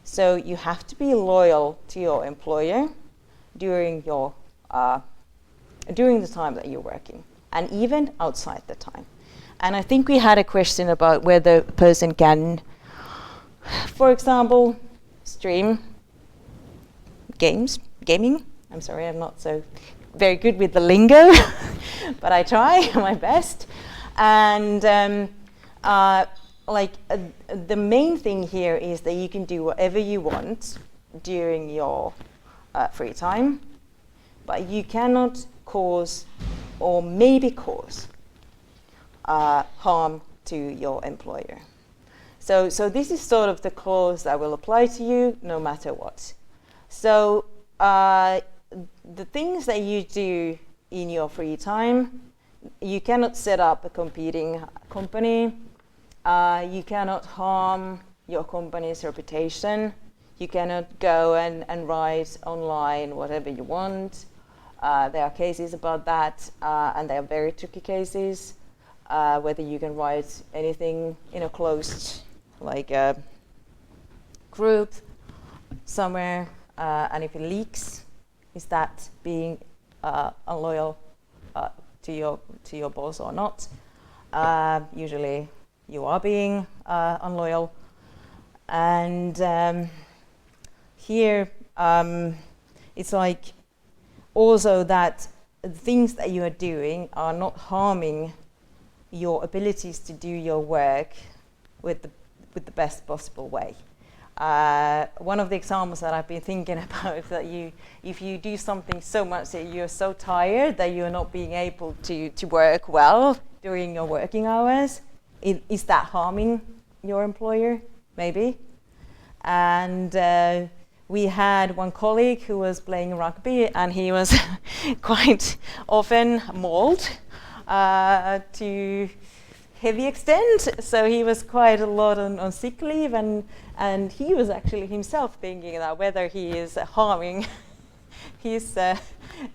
So you have to be loyal to your employer during the time that you're working, and even outside the time. And I think we had a question about whether a person can, for example, stream gaming. I'm sorry, I'm not so very good with the lingo, but I try my best. And the main thing here is that you can do whatever you want during your free time. but you cannot cause or maybe cause harm to your employer. So this is sort of the clause that will apply to you no matter what. So the things that you do in your free time, you cannot set up a competing company. You cannot harm your company's reputation. You cannot go and write online whatever you want. There are cases about that, and they are very tricky cases, whether you can write anything in a closed group somewhere, and if it leaks, is that being unloyal to your boss or not? Usually you are being unloyal. And here it's like also that the things that you are doing are not harming your abilities to do your work with the best possible way. One of the examples that I've been thinking about is that if you do something so much that you're so tired that you're not being able to work well during your working hours, is that harming your employer? Maybe. And we had one colleague who was playing rugby, and he was quite often mauled to heavy extent. So he was quite a lot on sick leave, and he was actually himself thinking that whether he is harming his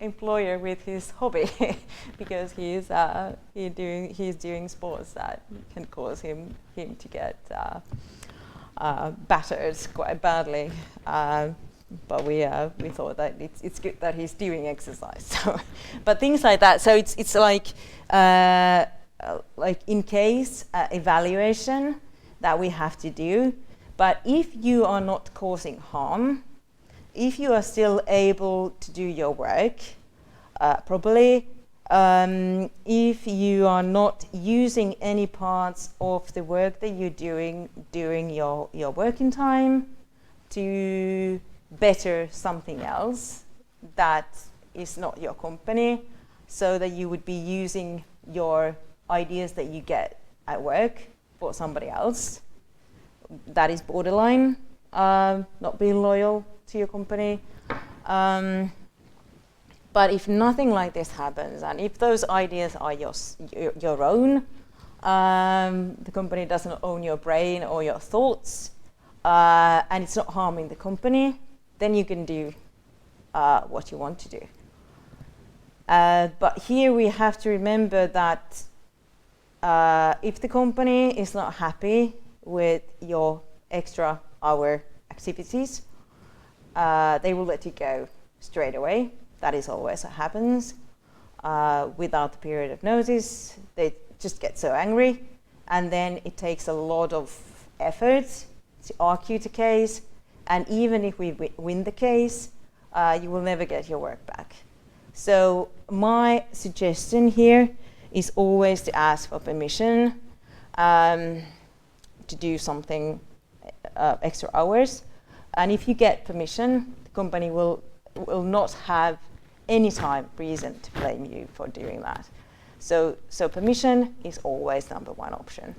employer with his hobby because he's doing sports that can cause him to get battered quite badly. But we thought that it's good that he's doing exercise. So, but things like that. So it's like in case evaluation that we have to do. But if you are not causing harm, if you are still able to do your work properly, if you are not using any parts of the work that you're doing during your working time to better something else that is not your company, so that you would be using your ideas that you get at work for somebody else, that is borderline not being loyal to your company. But if nothing like this happens, and if those ideas are your own, the company doesn't own your brain or your thoughts, and it's not harming the company, then you can do what you want to do. But here we have to remember that if the company is not happy with your extra hour activities, they will let you go straight away. That is always what happens. Without the period of notice, they just get so angry, and then it takes a lot of effort to argue the case, and even if we win the case, you will never get your work back. So my suggestion here is always to ask for permission to do something extra hours, and if you get permission, the company will not have any reason to blame you for doing that. So permission is always number one option.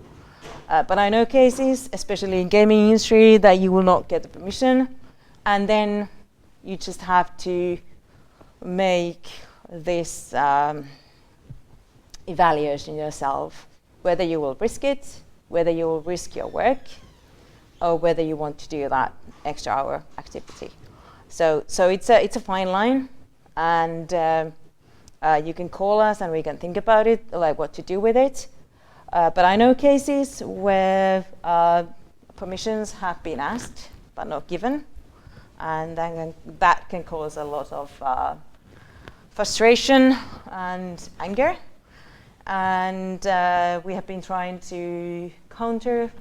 But I know cases, especially in gaming industry, that you will not get the permission, and then you just have to make this evaluation yourself, whether you will risk it, whether you will risk your work, or whether you want to do that extra hour activity. So it's a fine line, and you can call us and we can think about it, like what to do with it. But I know cases where permissions have been asked but not given, and then that can cause a lot of frustration and anger. And we have been trying to counter,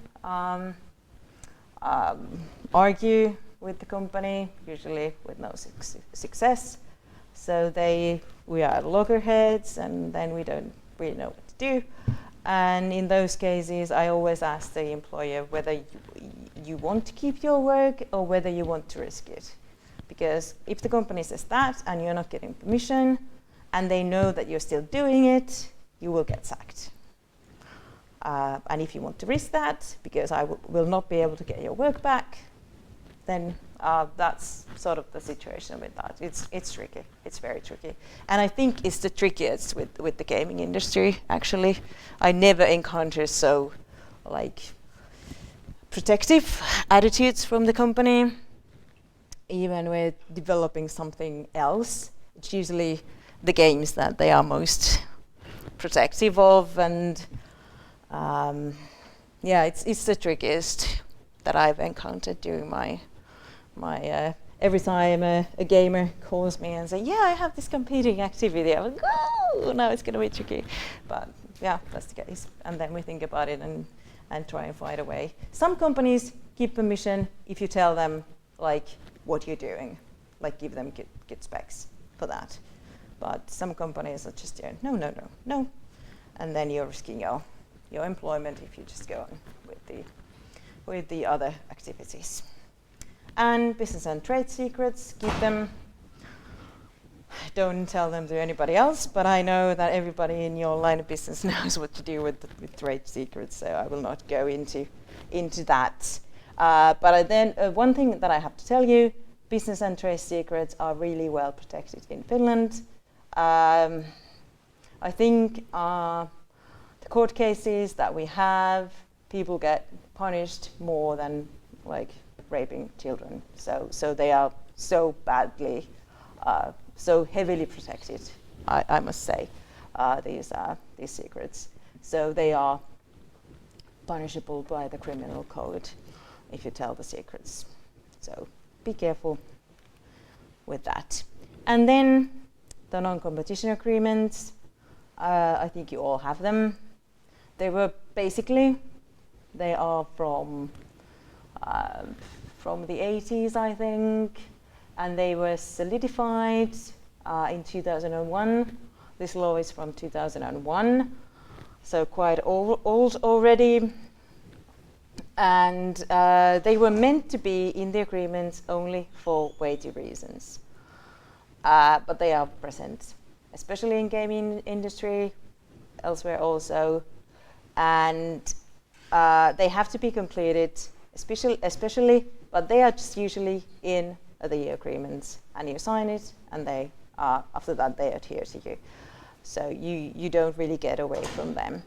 argue with the company, usually with no success. So we are at loggerheads, and then we don't really know what to do. And in those cases, I always ask the employer whether you want to keep your work or whether you want to risk it. Because if the company says that and you're not getting permission, and they know that you're still doing it, you will get sacked. And if you want to risk that, because I will not be able to get your work back, then that's sort of the situation with that. It's tricky. It's very tricky. And I think it's the trickiest with the gaming industry, actually. I never encountered so protective attitudes from the company. Even with developing something else, it's usually the games that they are most protective of, and it's the trickiest that I've encountered during my every time a gamer calls me and say, yeah, I have this competing activity, I'm like, oh, now it's going to be tricky. But yeah, that's the case. And then we think about it and try and find a way. Some companies give permission if you tell them what you're doing, give them good specs for that. But some companies are just no. And then you're risking your employment if you just go on with the other activities. And business and trade secrets, keep them. Don't tell them to anybody else, but I know that everybody in your line of business knows what to do with trade secrets, so I will not go into that. But then one thing that I have to tell you, business and trade secrets are really well protected in Finland. I think the court cases that we have, people get punished more than raping children. So they are so badly, so heavily protected, I must say, these secrets. So they are punishable by the criminal code if you tell the secrets. So be careful with that. And then the non-competition agreements, I think you all have them. They are from the 80s, I think, and they were solidified in 2001. This law is from 2001, so quite old already. And they were meant to be in the agreements only for weighty reasons. But they are present, especially in gaming industry, elsewhere also. And they have to be completed, especially, but they are just usually in the agreements, and you sign it, and they after that they adhere to you. So you don't really get away from them.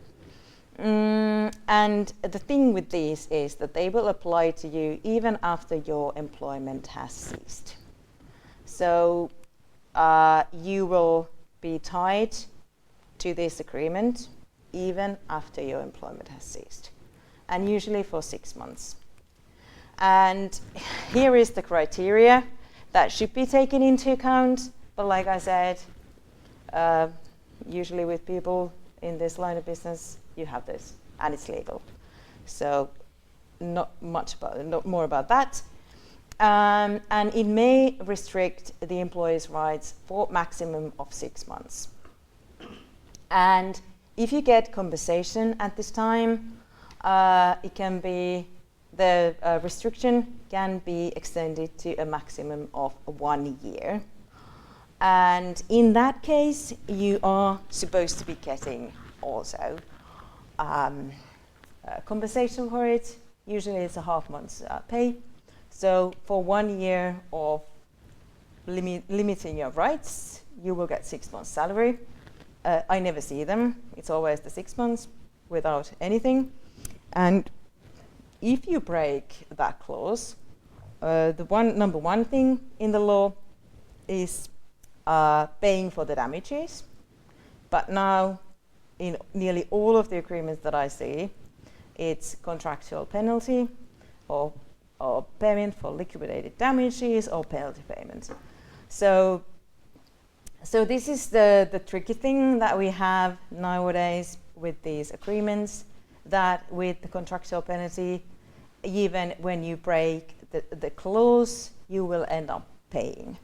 And the thing with these is that they will apply to you even after your employment has ceased. So you will be tied to this agreement even after your employment has ceased, and usually for 6 months. And here is the criteria that should be taken into account, but like I said, usually with people in this line of business, you have this, and it's legal. So not more about that. And it may restrict the employee's rights for maximum of 6 months. And if you get compensation at this time, it can be the restriction can be extended to a maximum of 1 year. And in that case, you are supposed to be getting also compensation for it. Usually it's a half month's pay. So for 1 year of limiting your rights, you will get 6 months salary. I never see them. It's always the 6 months without anything. And if you break that clause, number one thing in the law is paying for the damages. But now, in nearly all of the agreements that I see, it's contractual penalty or payment for liquidated damages or penalty payment. So this is the tricky thing that we have nowadays with these agreements, that with the contractual penalty, even when you break the clause, you will end up paying.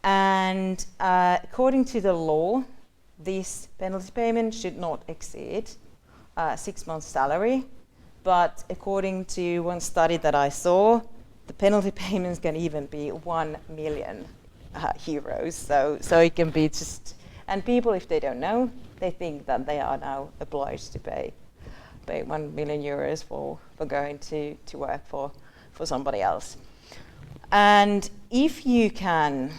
And according to the law, this penalty payment should not exceed 6 months' salary. But according to one study that I saw, the penalty payments can even be 1 million euros. So it can be just, and people, if they don't know, they think that they are now obliged to pay 1 million euros for going to work for somebody else. And if you can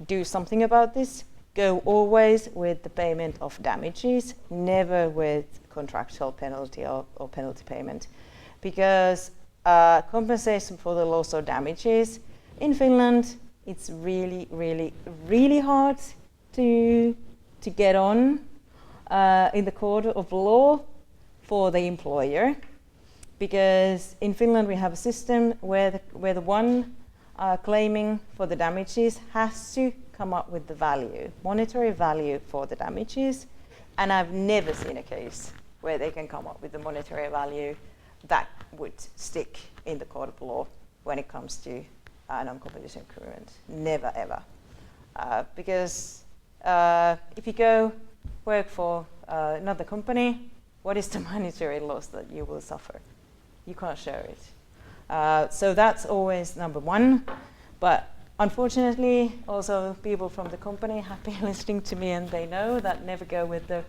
do something about this, go always with the payment of damages, never with contractual penalty or penalty payment, because compensation for the loss or damages in Finland, it's really, really, really hard to get on in the court of law for the employer, because in Finland we have a system where the one claiming for the damages has to come up with the value, monetary value for the damages, and I've never seen a case where they can come up with the monetary value that would stick in the court of law when it comes to non-competition agreement. Never ever. Because if you go work for another company, what is the monetary loss that you will suffer? You can't show it. So that's always number one. But unfortunately, also people from the company have been listening to me, and they know that never go with the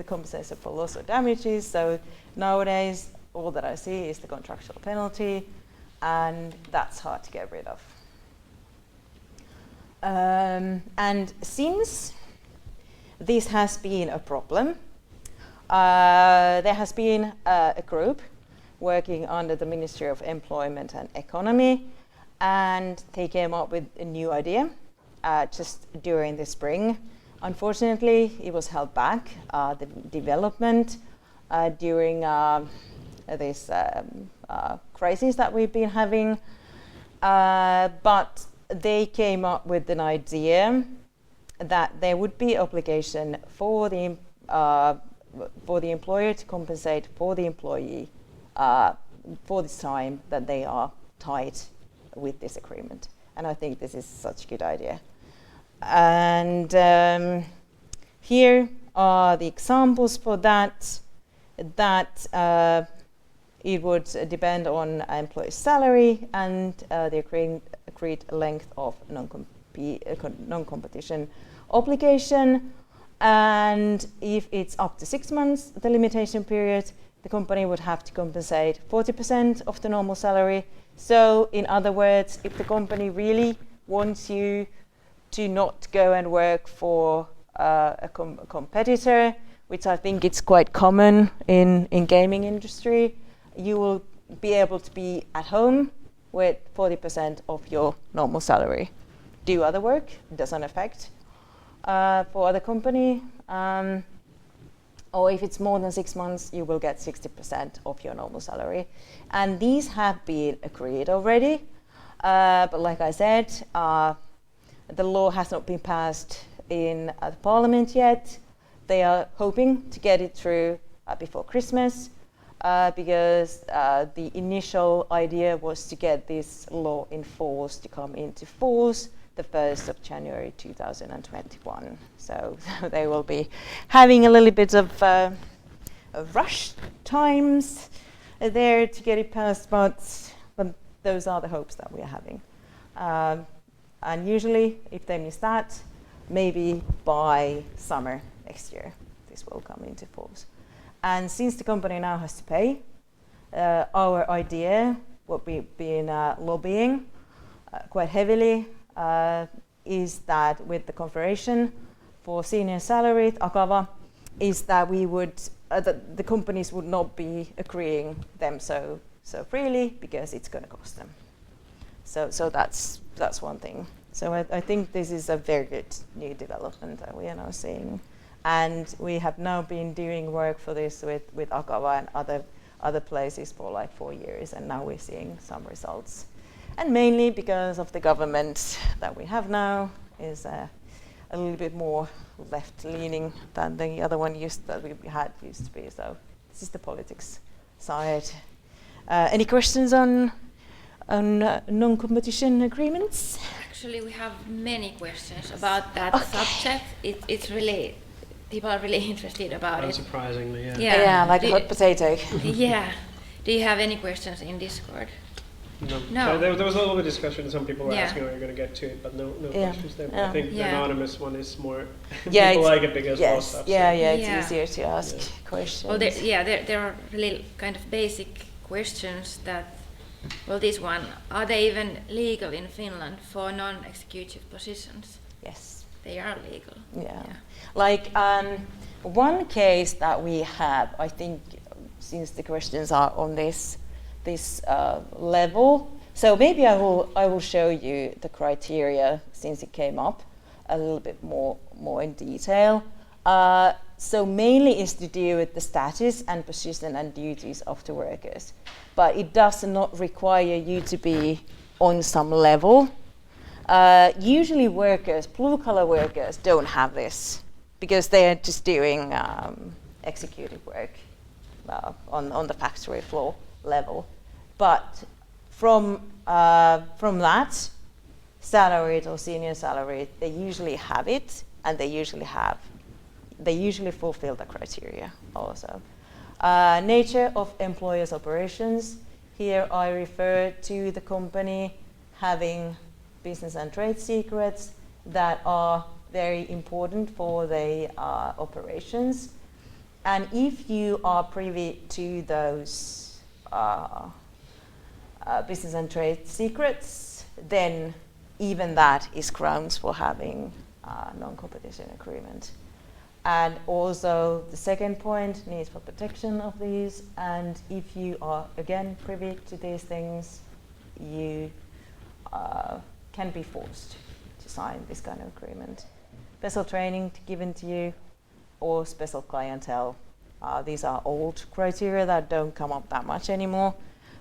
compensation for loss or damages. So nowadays, all that I see is the contractual penalty, and that's hard to get rid of. And since this has been a problem, there has been a group working under the Ministry of Employment and Economy, and they came up with a new idea just during the spring. Unfortunately, it was held back, the development during this crisis that we've been having, but they came up with an idea that there would be obligation for the employer to compensate for the employee for this time that they are tied with this agreement. And I think this is such a good idea. And here are the examples for that. It would depend on employee's salary and the agreed length of non-competition obligation. And if it's up to 6 months, the limitation period, the company would have to compensate 40% of the normal salary. So in other words, if the company really wants you to not go and work for a competitor, which I think it's quite common in gaming industry, you will be able to be at home with 40% of your normal salary. Do other work, doesn't affect. For other company, or if it's more than 6 months, you will get 60% of your normal salary. And these have been agreed already, but like I said, the law has not been passed in the parliament yet. They are hoping to get it through before Christmas, because the initial idea was to get this law in force to come into force the 1st of January 2021. So they will be having a little bit of rush times there to get it passed, but those are the hopes that we are having. And usually, if they miss that, maybe by summer next year, this will come into force. And since the company now has to pay, our idea, what we've been lobbying quite heavily, is that with the Confederation for Senior Salaried, Akava, is that we would, that the companies would not be agreeing them so freely, because it's going to cost them. So that's one thing. So I think this is a very good new development that we are now seeing. And we have now been doing work for this with Akava and other places for like 4 years, and now we're seeing some results. And mainly because of the government that we have now is a little bit more left-leaning than the other one used to be. So this is the politics side. Any questions on non-competition agreements? Actually, we have many questions about that subject. It's really, people are really interested about it. Unsurprisingly, yeah. Yeah, like a hot potato. Yeah. Do you have any questions in Discord? No. So there was a little bit of discussion. Some people were Yeah. asking, "Are you going to get to it?" But no Yeah. questions there. But Yeah. I think the Yeah. anonymous one is more. Yeah, people it's- like it because more Yes, stuff. yeah, so. yeah, it's Yeah. easier to ask Yeah. questions. Well, there are really kind of basic questions that, well, this one, are they even legal in Finland for non-executive positions? Yes, They are legal. yeah. Yeah. Like one case that we have, I think, since the questions are on this level, so maybe I will show you the criteria since it came up a little bit more in detail. So mainly is to do with the status and position and duties of the workers, but it does not require you to be on some level. Usually workers, blue-collar workers, don't have this because they are just doing executive work on the factory floor level. But from that, salaried or senior salaried, they usually have it, and they usually fulfill the criteria also. Nature of employer's operations. Here I refer to the company having business and trade secrets that are very important for the operations. And if you are privy to those business and trade secrets, then even that is grounds for having a non-competition agreement. And also the second point, need for protection of these. And if you are again privy to these things, you can be forced to sign this kind of agreement. Special training given to you, or special clientele. These are old criteria that don't come up that much anymore,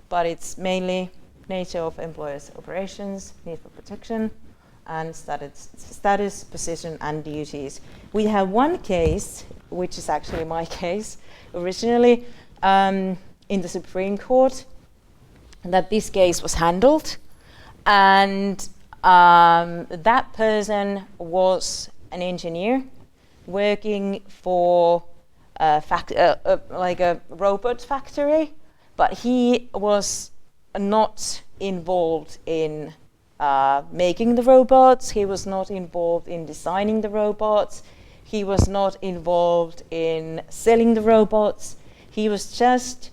but it's mainly nature of employer's operations, need for protection, and status, position, and duties. We have one case, which is actually my case originally, in the Supreme Court, that this case was handled, and that person was an engineer working for like a robot factory, but he was not involved in making the robots. He was not involved in designing the robots. He was not involved in selling the robots. He was just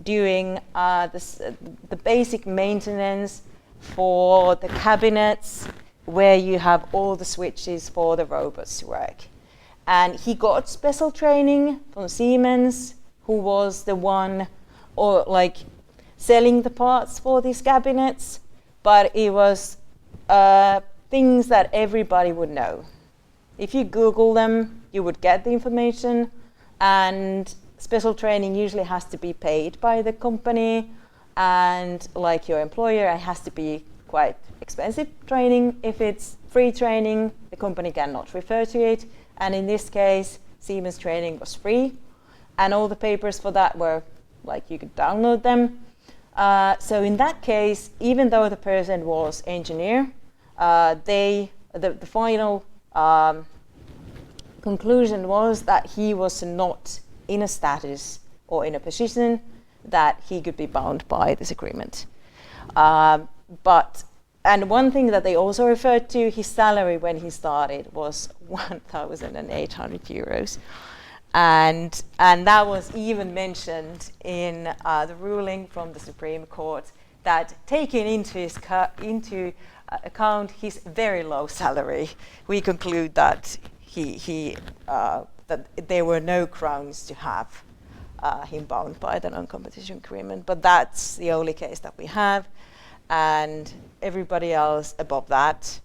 doing the basic maintenance for the cabinets where you have all the switches for the robots to work. And he got special training from Siemens, who was the one selling the parts for these cabinets, but it was things that everybody would know. If you Google them, you would get the information, and special training usually has to be paid by the company, and like your employer, it has to be quite expensive training. If it's free training, the company cannot refer to it, and in this case, Siemens training was free, and all the papers for that were you could download them. So in that case, even though the person was engineer, the final conclusion was that he was not in a status or in a position that he could be bound by this agreement. And one thing that they also referred to, his salary when he started was 1,800 euros. And that was even mentioned in the ruling from the Supreme Court, that taking into account his very low salary, we conclude that that there were no grounds to have him bound by the non-competition agreement. But that's the only case that we have, and everybody else above that,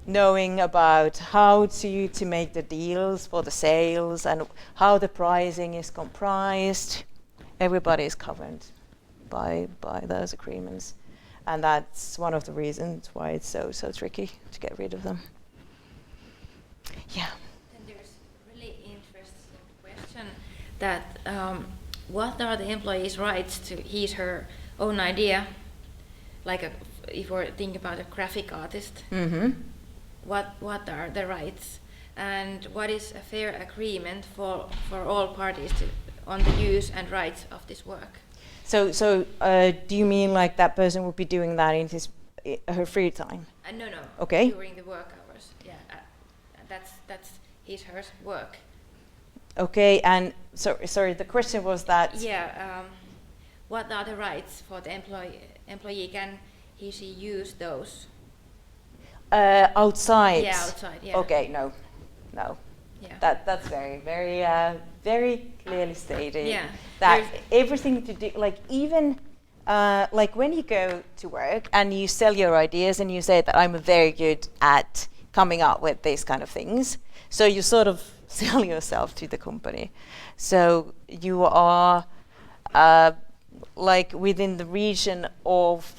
knowing about how to make the deals for the sales and how the pricing is comprised, everybody is covered by those agreements, and that's one of the reasons why it's so tricky to get rid of them. Yeah. And there's a really interesting question that what are the employee's rights to his her own idea, if we're thinking about a graphic artist. Mm-hmm. What are the rights, and what is a fair agreement for all parties on the use and rights of this work? So do you mean like that person would be doing that in her free time? No. Okay. During the work hours. Yeah. That's her work. Okay, and sorry, the question was that. Yeah. What are the rights for the employee? Can she use those? Outside. Yeah, outside. Yeah. Okay, no. Yeah. That's very very clearly stated. Yeah. That everything to do, like even like when you go to work and you sell your ideas and you say that I'm very good at coming up with these kind of things, so you sort of sell yourself to the company. So you are like within the region of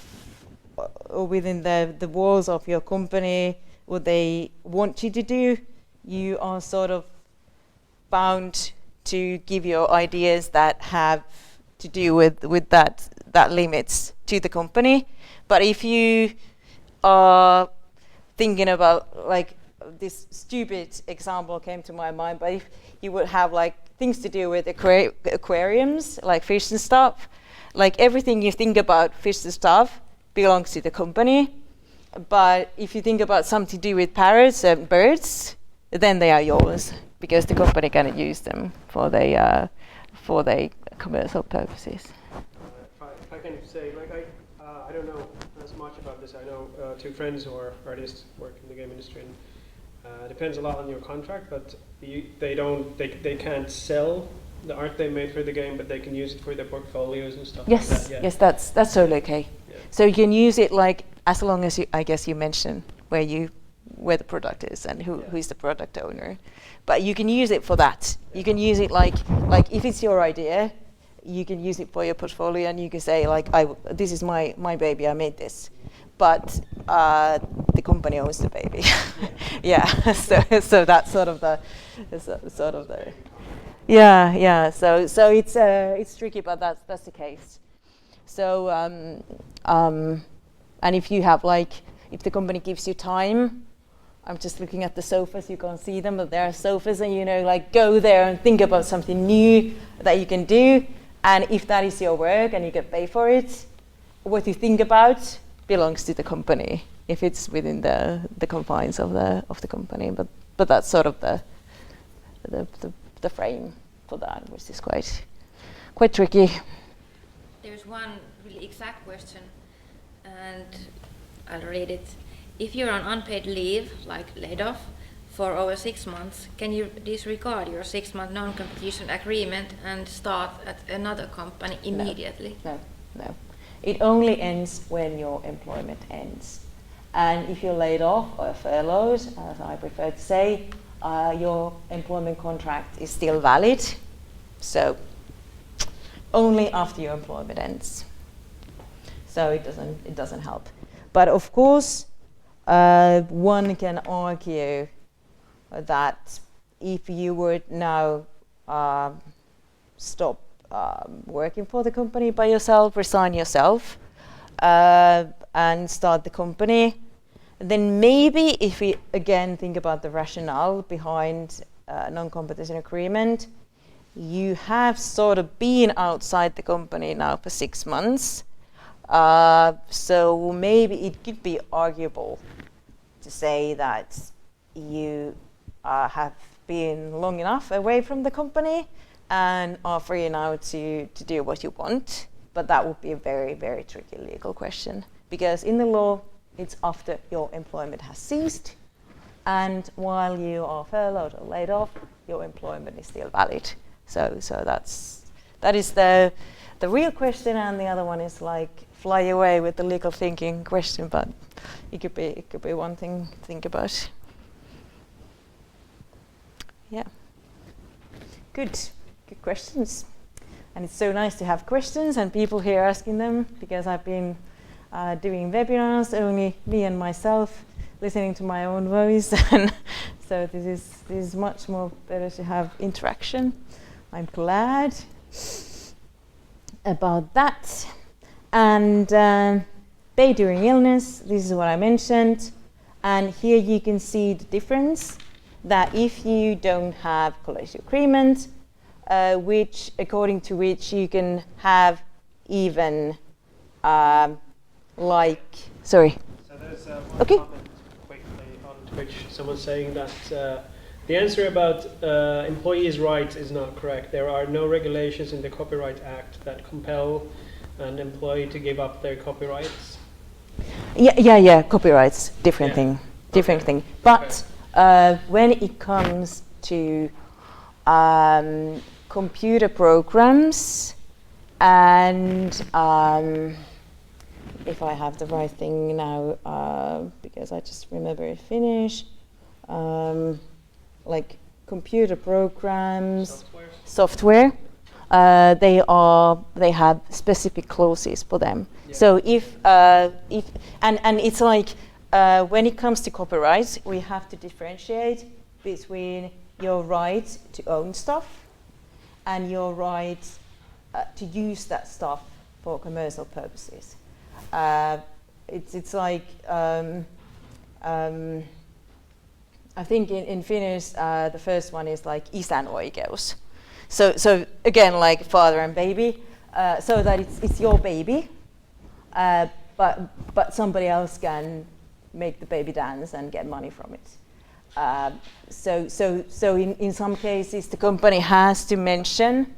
or within the walls of your company, what they want you to do, you are sort of bound to give your ideas that have to do with that limits to the company. But if you are thinking about, like, this stupid example came to my mind, but if you would have like things to do with aquariums, like fish and stuff, like everything you think about fish and stuff belongs to the company. But if you think about something to do with parrots and birds, then they are yours, because the company cannot use them for their commercial purposes. If I can say, like, I don't know as much about this. I know two friends who are artists work in the game industry, and it depends a lot on your contract, but they can't sell the art they made for the game, but they can use it for their portfolios and stuff. Yes, like that. Yeah. yes, that's totally okay. Yeah. So you can use it, like, as long as I guess you mention where the product is and who's the product owner. But you can use it for that. You can use it like if it's your idea, you can use it for your portfolio, and you can say, like, this is my baby, I made this. But the company owns the baby. Yeah. So that's sort of the yeah. So it's tricky, but that's the case. So and if you have, like, if the company gives you time, I'm just looking at the sofas, you can't see them, but there are sofas, and like, go there and think about something new that you can do. And if that is your work and you get paid for it, what you think about belongs to the company, if it's within the confines of the company. But that's sort of the frame for that, which is quite tricky. There's one really exact question, and I'll read it. If you're on unpaid leave, like laid off, for over 6 months, can you disregard your 6-month non-competition agreement and start at another company immediately? No. It only ends when your employment ends. And if you're laid off or furloughed, as I prefer to say, your employment contract is still valid. So only after your employment ends. So it doesn't help. But of course, one can argue that if you would now stop working for the company by yourself, resign yourself, and start the company, then maybe if we again think about the rationale behind non-competition agreement, you have sort of been outside the company now for 6 months. So maybe it could be arguable to say that you have been long enough away from the company and are free now to do what you want. But that would be a very, very tricky legal question, because in the law, it's after your employment has ceased, and while you are furloughed or laid off, your employment is still valid. So that is the real question, and the other one is like fly away with the legal thinking question, but it could be one thing to think about. Yeah. Good questions. And it's so nice to have questions and people here asking them, because I've been doing webinars, only me and myself, listening to my own voice. And so this is much more better to have interaction. I'm glad about that. And pay during illness, this is what I mentioned. And here you can see the difference, that if you don't have collective agreement, according to which you can have even like, sorry. So there's one Okay. comment quickly on Twitch. Someone saying that the answer about employees' rights is not correct. There are no regulations in the Copyright Act that compel an employee to give up their copyrights. Yeah. Copyrights, different Yeah. thing, different thing. But when it comes to computer programs and if I have the right thing now, because I just remember it Finnish, like computer programs, software, they have specific clauses for them. Yeah. So if and it's like when it comes to copyright, we have to differentiate between your right to own stuff and your right to use that stuff for commercial purposes. It's like I think in Finnish the first one is like isän oikeus. So again, like father and baby, so that it's your baby, but somebody else can make the baby dance and get money from it. So in some cases the company has to mention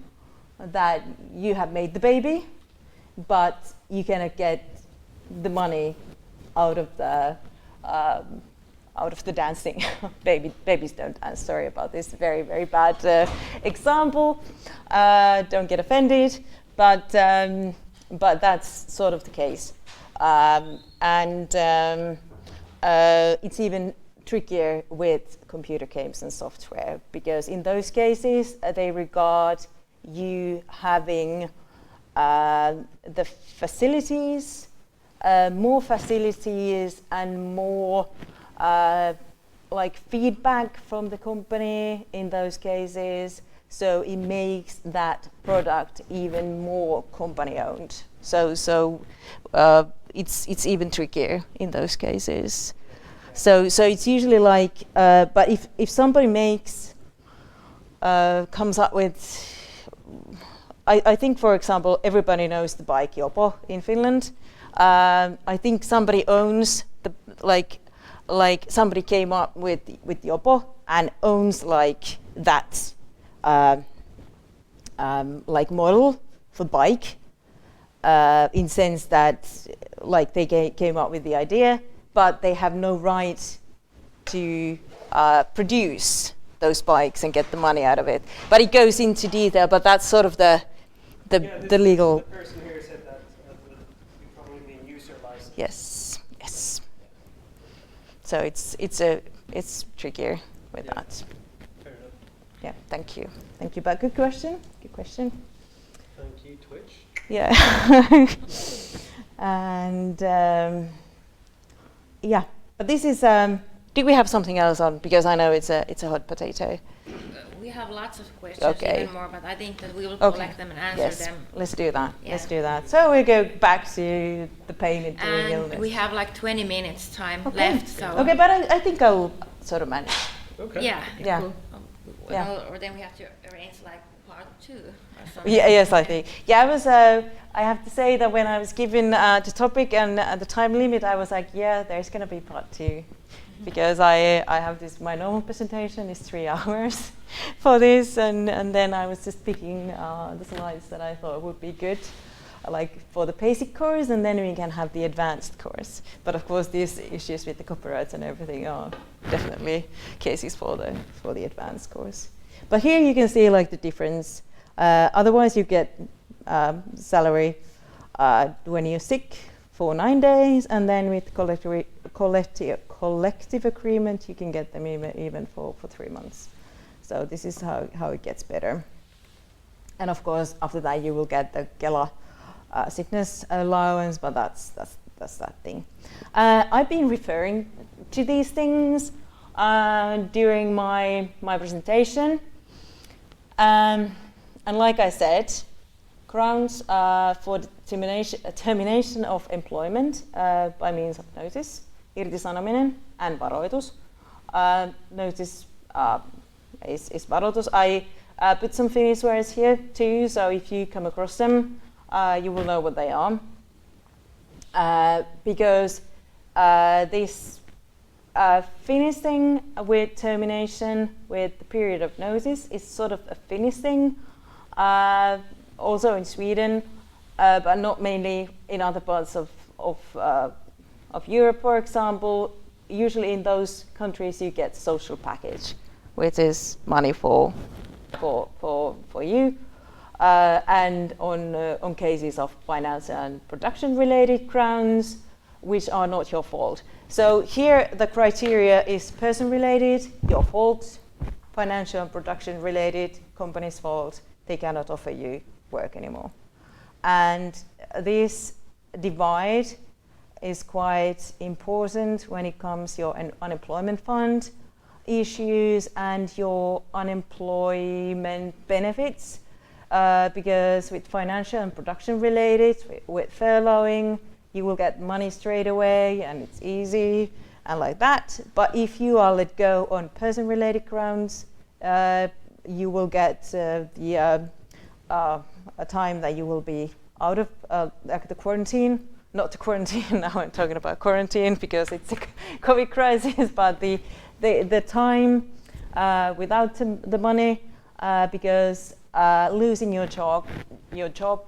that you have made the baby, but you cannot get the money out of the dancing. Babies don't dance. Sorry about this very, very bad example. Don't get offended, but that's sort of the case. It's even trickier with computer games and software, because in those cases they regard you having the facilities, more facilities and more like feedback from the company in those cases, so it makes that product even more company owned. So it's even trickier in those cases. So it's usually like, but if somebody comes up with, I think for example everybody knows the bike Jopo in Finland. I think somebody owns the like somebody came up with Jopo and owns like that like model for bike, in sense that like they came up with the idea, but they have no right to produce those bikes and get the money out of it. But it goes into detail, but that's sort of the legal. The person here said that you probably mean user license. Yes. So it's trickier with that. Fair enough. Yeah, thank you. But good question. Thank you, Twitch. Yeah. And yeah, but this is. Do we have something else on? Because I know it's a hot potato. We have lots of questions, Okay. even more, but I think that we will Okay. collect them and answer Yes, them. let's do that. Yeah. Let's do that. So we go back to the payment during And illness. we have like 20 minutes time Okay. left, so Okay, but I think I'll sort of manage. Okay. yeah. Yeah. Cool. Yeah. Or then we have to arrange like part 2 or something. Yeah, yes, I think. Yeah, I was. I have to say that when I was given the topic and the time limit, I was like, yeah, there's going to be part 2, because I have this. My normal presentation is 3 hours for this, and then I was just picking the slides that I thought would be good, like for the basic course, and then we can have the advanced course. But of course, these issues with the copyrights and everything are definitely cases for the advanced course. But here you can see like the difference. Otherwise, you get salary when you're sick for 9 days, and then with collective agreement, you can get them even for 3 months. So this is how it gets better. And of course, after that, you will get the Kela sickness allowance, but that's that thing. I've been referring to these things during my presentation. And like I said, grounds for termination of employment by means of notice, irtisanominen, and varoitus. Notice is varoitus. I put some Finnish words here too, so if you come across them, you will know what they are. Because this Finnish thing with termination with the period of notice is sort of a Finnish thing, also in Sweden, but not mainly in other parts of Europe, for example. Usually in those countries you get social package, which is money for you, and on cases of finance and production related grounds, which are not your fault. So here the criteria is person related, your fault, financial and production related, company's fault, they cannot offer you work anymore. And this divide is quite important when it comes to your unemployment fund issues and your unemployment benefits, because with financial and production related, with furloughing, you will get money straight away and it's easy and like that. But if you are let go on person related grounds, you will get a time that you will be out of the quarantine. Not the quarantine, now I'm talking about quarantine because it's a COVID crisis, but the time without the money, because losing your job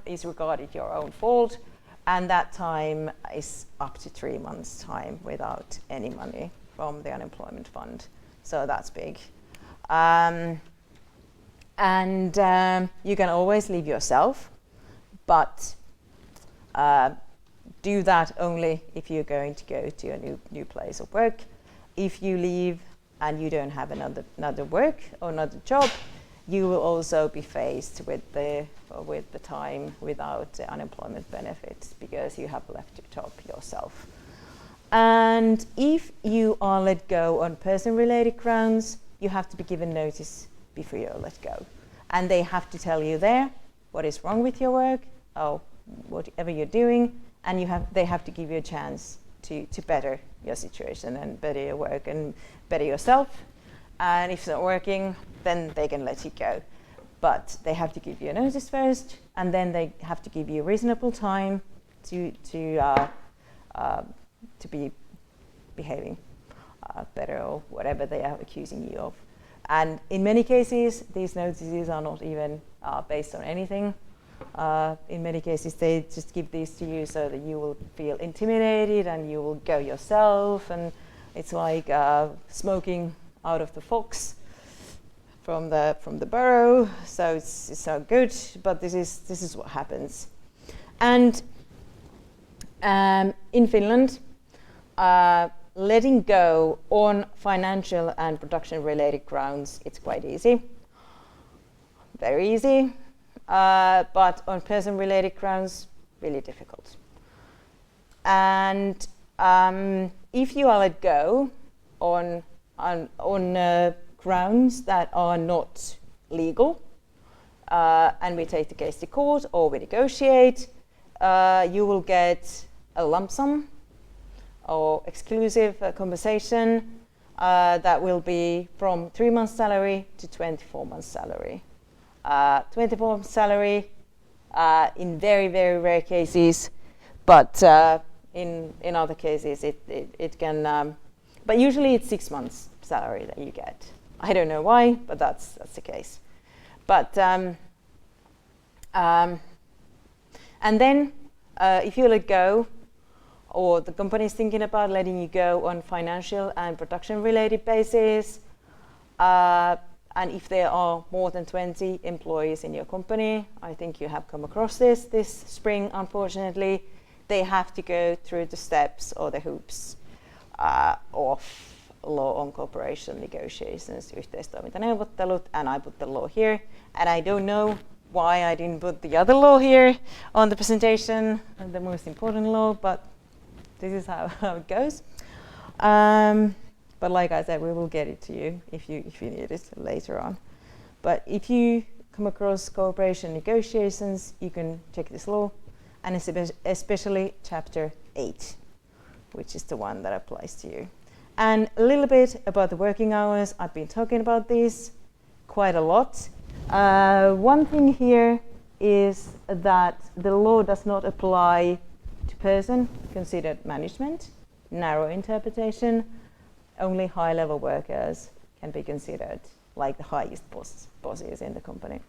is regarded your own fault, and that time is up to 3 months' time without any money from the unemployment fund. So that's big. And you can always leave yourself, but do that only if you're going to go to a new place of work. If you leave and you don't have another work or another job, you will also be faced with the time without unemployment benefits because you have left your job yourself. And if you are let go on person-related grounds, you have to be given notice before you're let go. And they have to tell you there what is wrong with your work or whatever you're doing, and they have to give you a chance to better your situation and better your work and better yourself. And if it's not working, then they can let you go. But they have to give you a notice first, and then they have to give you a reasonable time to be behaving better or whatever they are accusing you of. And in many cases, these notices are not even based on anything. In many cases, they just give these to you so that you will feel intimidated and you will go yourself. And it's like smoking out of the fox from the burrow. So it's not good, but this is what happens. And in Finland, letting go on financial and production related grounds, it's quite easy, very easy. But on person-related grounds, really difficult. And if you are let go on grounds that are not legal, and we take the case to court or we negotiate, you will get a lump sum or exclusive compensation that will be from 3 months' salary to 24 months' salary. 24 months salary in very, very rare cases, but in other cases it can, but usually it's 6 months salary that you get. I don't know why, but that's the case. But and then if you let go, or the company is thinking about letting you go on financial and production related basis, and if there are more than 20 employees in your company, I think you have come across this spring, unfortunately, they have to go through the steps or the hoops of law on cooperation negotiations, yhteistoimintaneuvottelut, and I put the law here. And I don't know why I didn't put the other law here on the presentation, the most important law, but this is how it goes. But like I said, we will get it to you if you need it later on. But if you come across cooperation negotiations, you can check this law, and especially Chapter 8, which is the one that applies to you. And a little bit about the working hours. I've been talking about this quite a lot. One thing here is that the law does not apply to person considered management, narrow interpretation. Only high-level workers can be considered like the highest bosses in the company.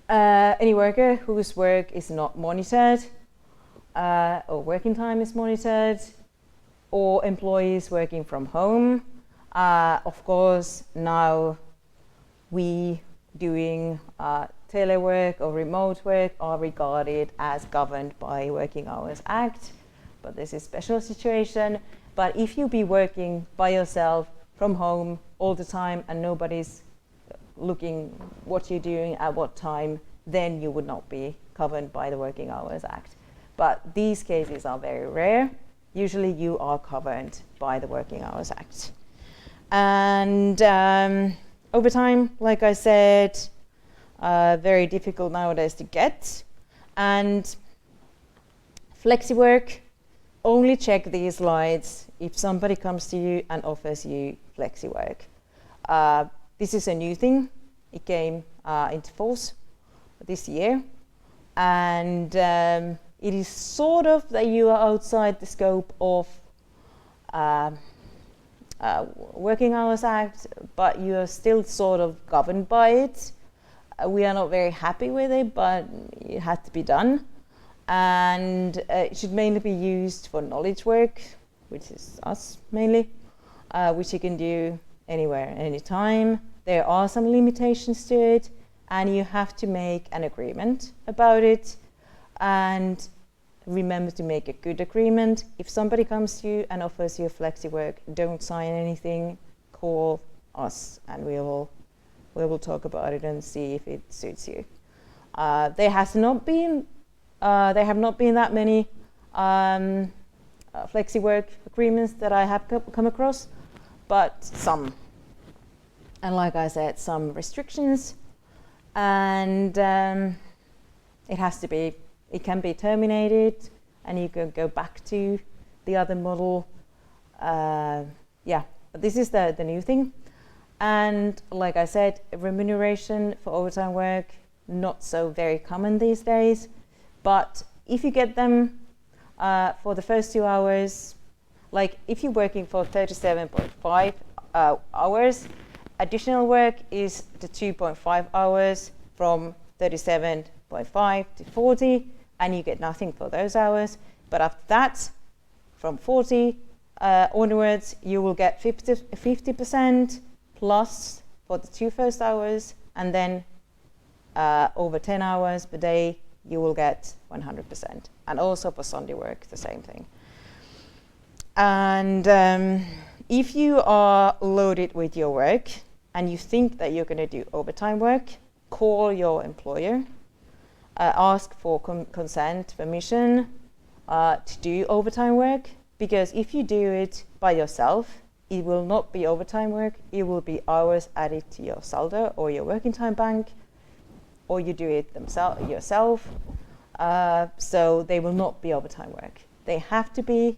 Any worker whose work is not monitored, or working time is monitored, or employees working from home. Of course, now we doing telework or remote work are regarded as governed by Working Hours Act, but this is a special situation. But if you be working by yourself from home all the time and nobody's looking what you're doing at what time, then you would not be covered by the Working Hours Act. But these cases are very rare. Usually you are covered by the Working Hours Act. And overtime, like I said, very difficult nowadays to get. And flexi-work, only check these slides if somebody comes to you and offers you flexi-work. This is a new thing. It came into force this year. And it is sort of that you are outside the scope of Working Hours Act, but you are still sort of governed by it. We are not very happy with it, but it had to be done. And it should mainly be used for knowledge work, which is us mainly, which you can do anywhere, anytime. There are some limitations to it, and you have to make an agreement about it. And remember to make a good agreement. If somebody comes to you and offers you flexi work, don't sign anything, call us, and we will talk about it and see if it suits you. There have not been that many flexi work agreements that I have come across, but some. And like I said, some restrictions, and it can be terminated, and you can go back to the other model. But this is the new thing. And like I said, remuneration for overtime work, not so very common these days. But if you get them for the first 2 hours, like if you're working for 37.5 hours, additional work is the 2.5 hours from 37.5 to 40, and you get nothing for those hours. But after that, from 40 onwards, you will get 50% plus for the 2 first hours, and then over 10 hours per day, you will get 100%. And also for Sunday work, the same thing. And if you are loaded with your work and you think that you're going to do overtime work, call your employer, ask for consent, permission to do overtime work, because if you do it by yourself, it will not be overtime work, it will be hours added to your saldo or your working time bank, or you do it yourself, so they will not be overtime work. They have to be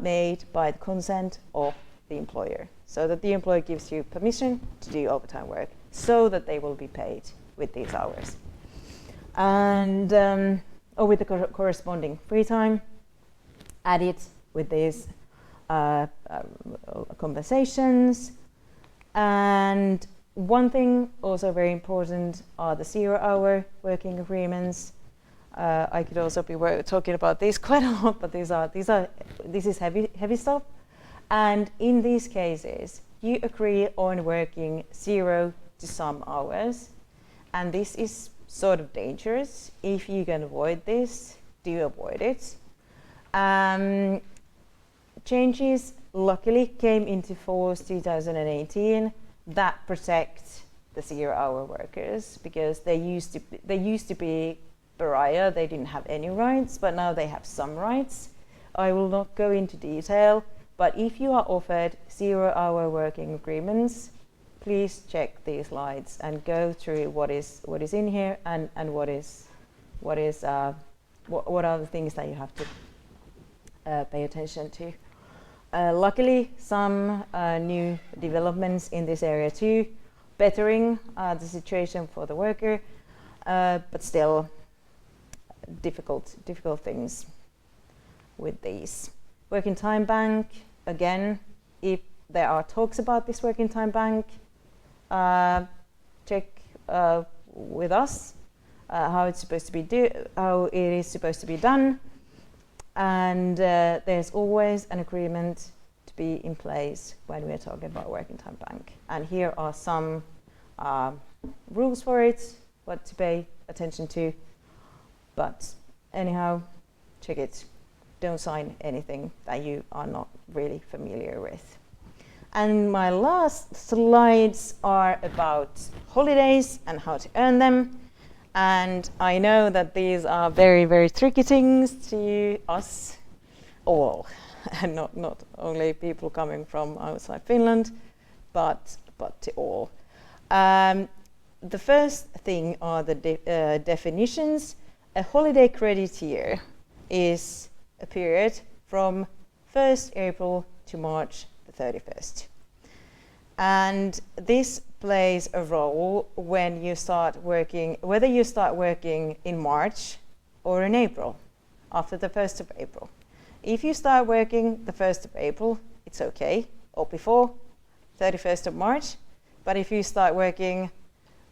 made by the consent of the employer, so that the employer gives you permission to do overtime work, so that they will be paid with these hours. And or with the corresponding free time, add it with these conversations. And one thing also very important are the 0-hour working agreements. I could also be talking about this quite a lot, but this is heavy stuff. And in these cases, you agree on working 0 to some hours, and this is sort of dangerous. If you can avoid this, do avoid it. Changes luckily came into force 2018 that protect the 0-hour workers, because they used to be pariah. They didn't have any rights, but now they have some rights. I will not go into detail, but if you are offered 0-hour working agreements, please check these slides and go through what is in here and what are the things that you have to pay attention to. Luckily, some new developments in this area too, bettering the situation for the worker. but still difficult things with these. Working time bank, again, if there are talks about this working time bank, check with us how it is supposed to be done, and there's always an agreement to be in place when we're talking about working time bank. And here are some rules for it, what to pay attention to. But anyhow, check it. Don't sign anything that you are not really familiar with. And my last slides are about holidays and how to earn them. And I know that these are very, very tricky things to us all, and not only people coming from outside Finland, but to all. The first thing are the definitions. A holiday credit year is a period from 1st April to March the 31st. And this plays a role when you start working, whether you start working in March or in April, after the 1st of April. If you start working the 1st of April, it's okay, or before 31st of March. But if you start working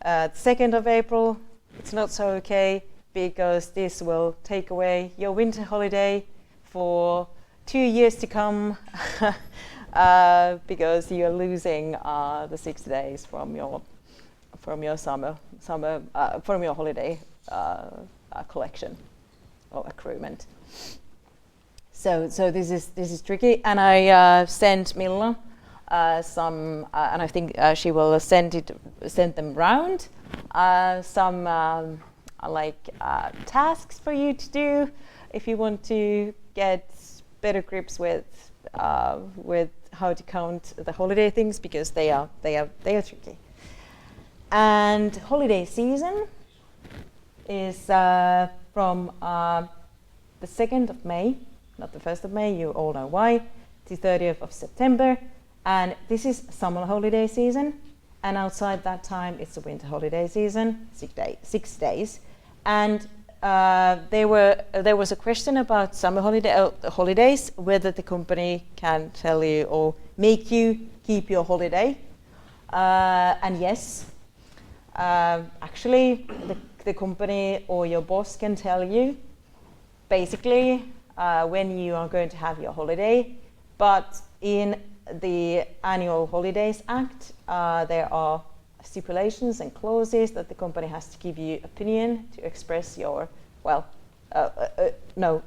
2nd of April, it's not so okay, because this will take away your winter holiday for 2 years to come, because you're losing the 6 days from your holiday collection or accruement. So this is tricky, and I sent Milla some, and I think she will send them round, some tasks for you to do if you want to get better grips with how to count the holiday things, because they are tricky. And holiday season is from the 2nd of May, not the 1st of May, you all know why, to 30th of September. And this is summer holiday season, and outside that time it's the winter holiday season, 6 days. And there was a question about summer holidays, whether the company can tell you or make you keep your holiday. And yes, actually the company or your boss can tell you basically when you are going to have your holiday. But in the Annual Holidays Act, there are stipulations and clauses that the company has to give you opinion to express your,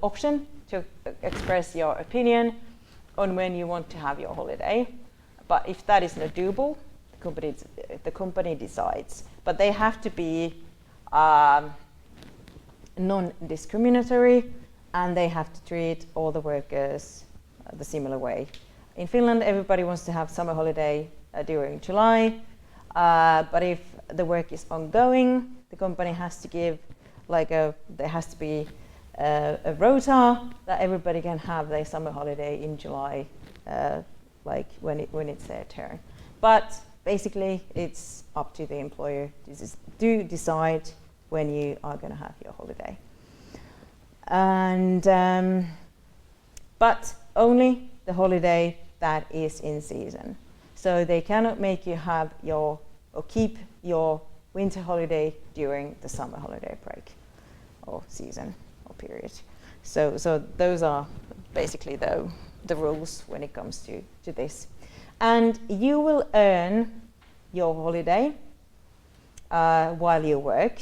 option to express your opinion on when you want to have your holiday. But if that is not doable, the company decides. But they have to be non-discriminatory, and they have to treat all the workers the similar way. In Finland, everybody wants to have summer holiday during July, but if the work is ongoing, the company has to give there has to be a rota that everybody can have their summer holiday in July, when it's their turn. But basically, it's up to the employer to decide when you are going to have your holiday. And but only the holiday that is in season. So they cannot make you have keep your winter holiday during the summer holiday break or season or period. So those are basically the rules when it comes to this. And you will earn your holiday while you work.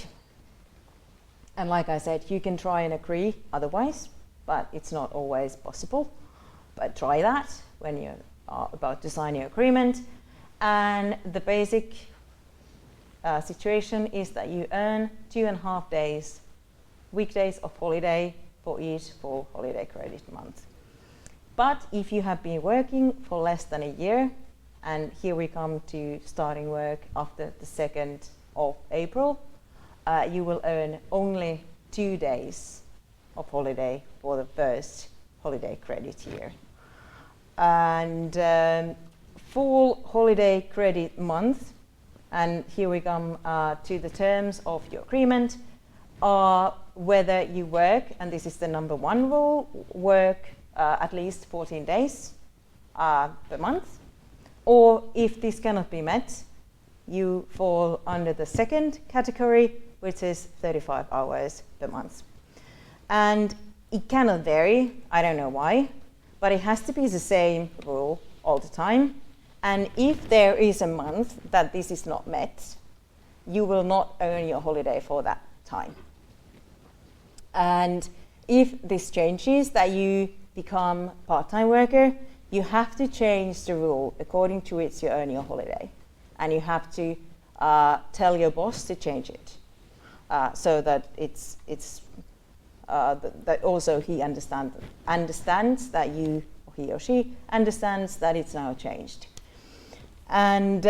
And like I said, you can try and agree otherwise, but it's not always possible. But try that when you are about to sign your agreement. And the basic situation is that you earn 2.5 days, weekdays of holiday for each full holiday credit month. But if you have been working for less than a year, and here we come to starting work after the 2nd of April, you will earn only 2 days of holiday for the first holiday credit year. And full holiday credit month and here we come to the terms of your agreement, are whether you work, and this is the number one rule, work at least 14 days per month, or if this cannot be met, you fall under the second category, which is 35 hours per month. And it cannot vary, I don't know why, but it has to be the same rule all the time. And if there is a month that this is not met, you will not earn your holiday for that time. And if this changes, that you become part-time worker, you have to change the rule according to which you earn your holiday. And you have to tell your boss to change it so that that also he understands that you, or he or she understands that it's now changed. And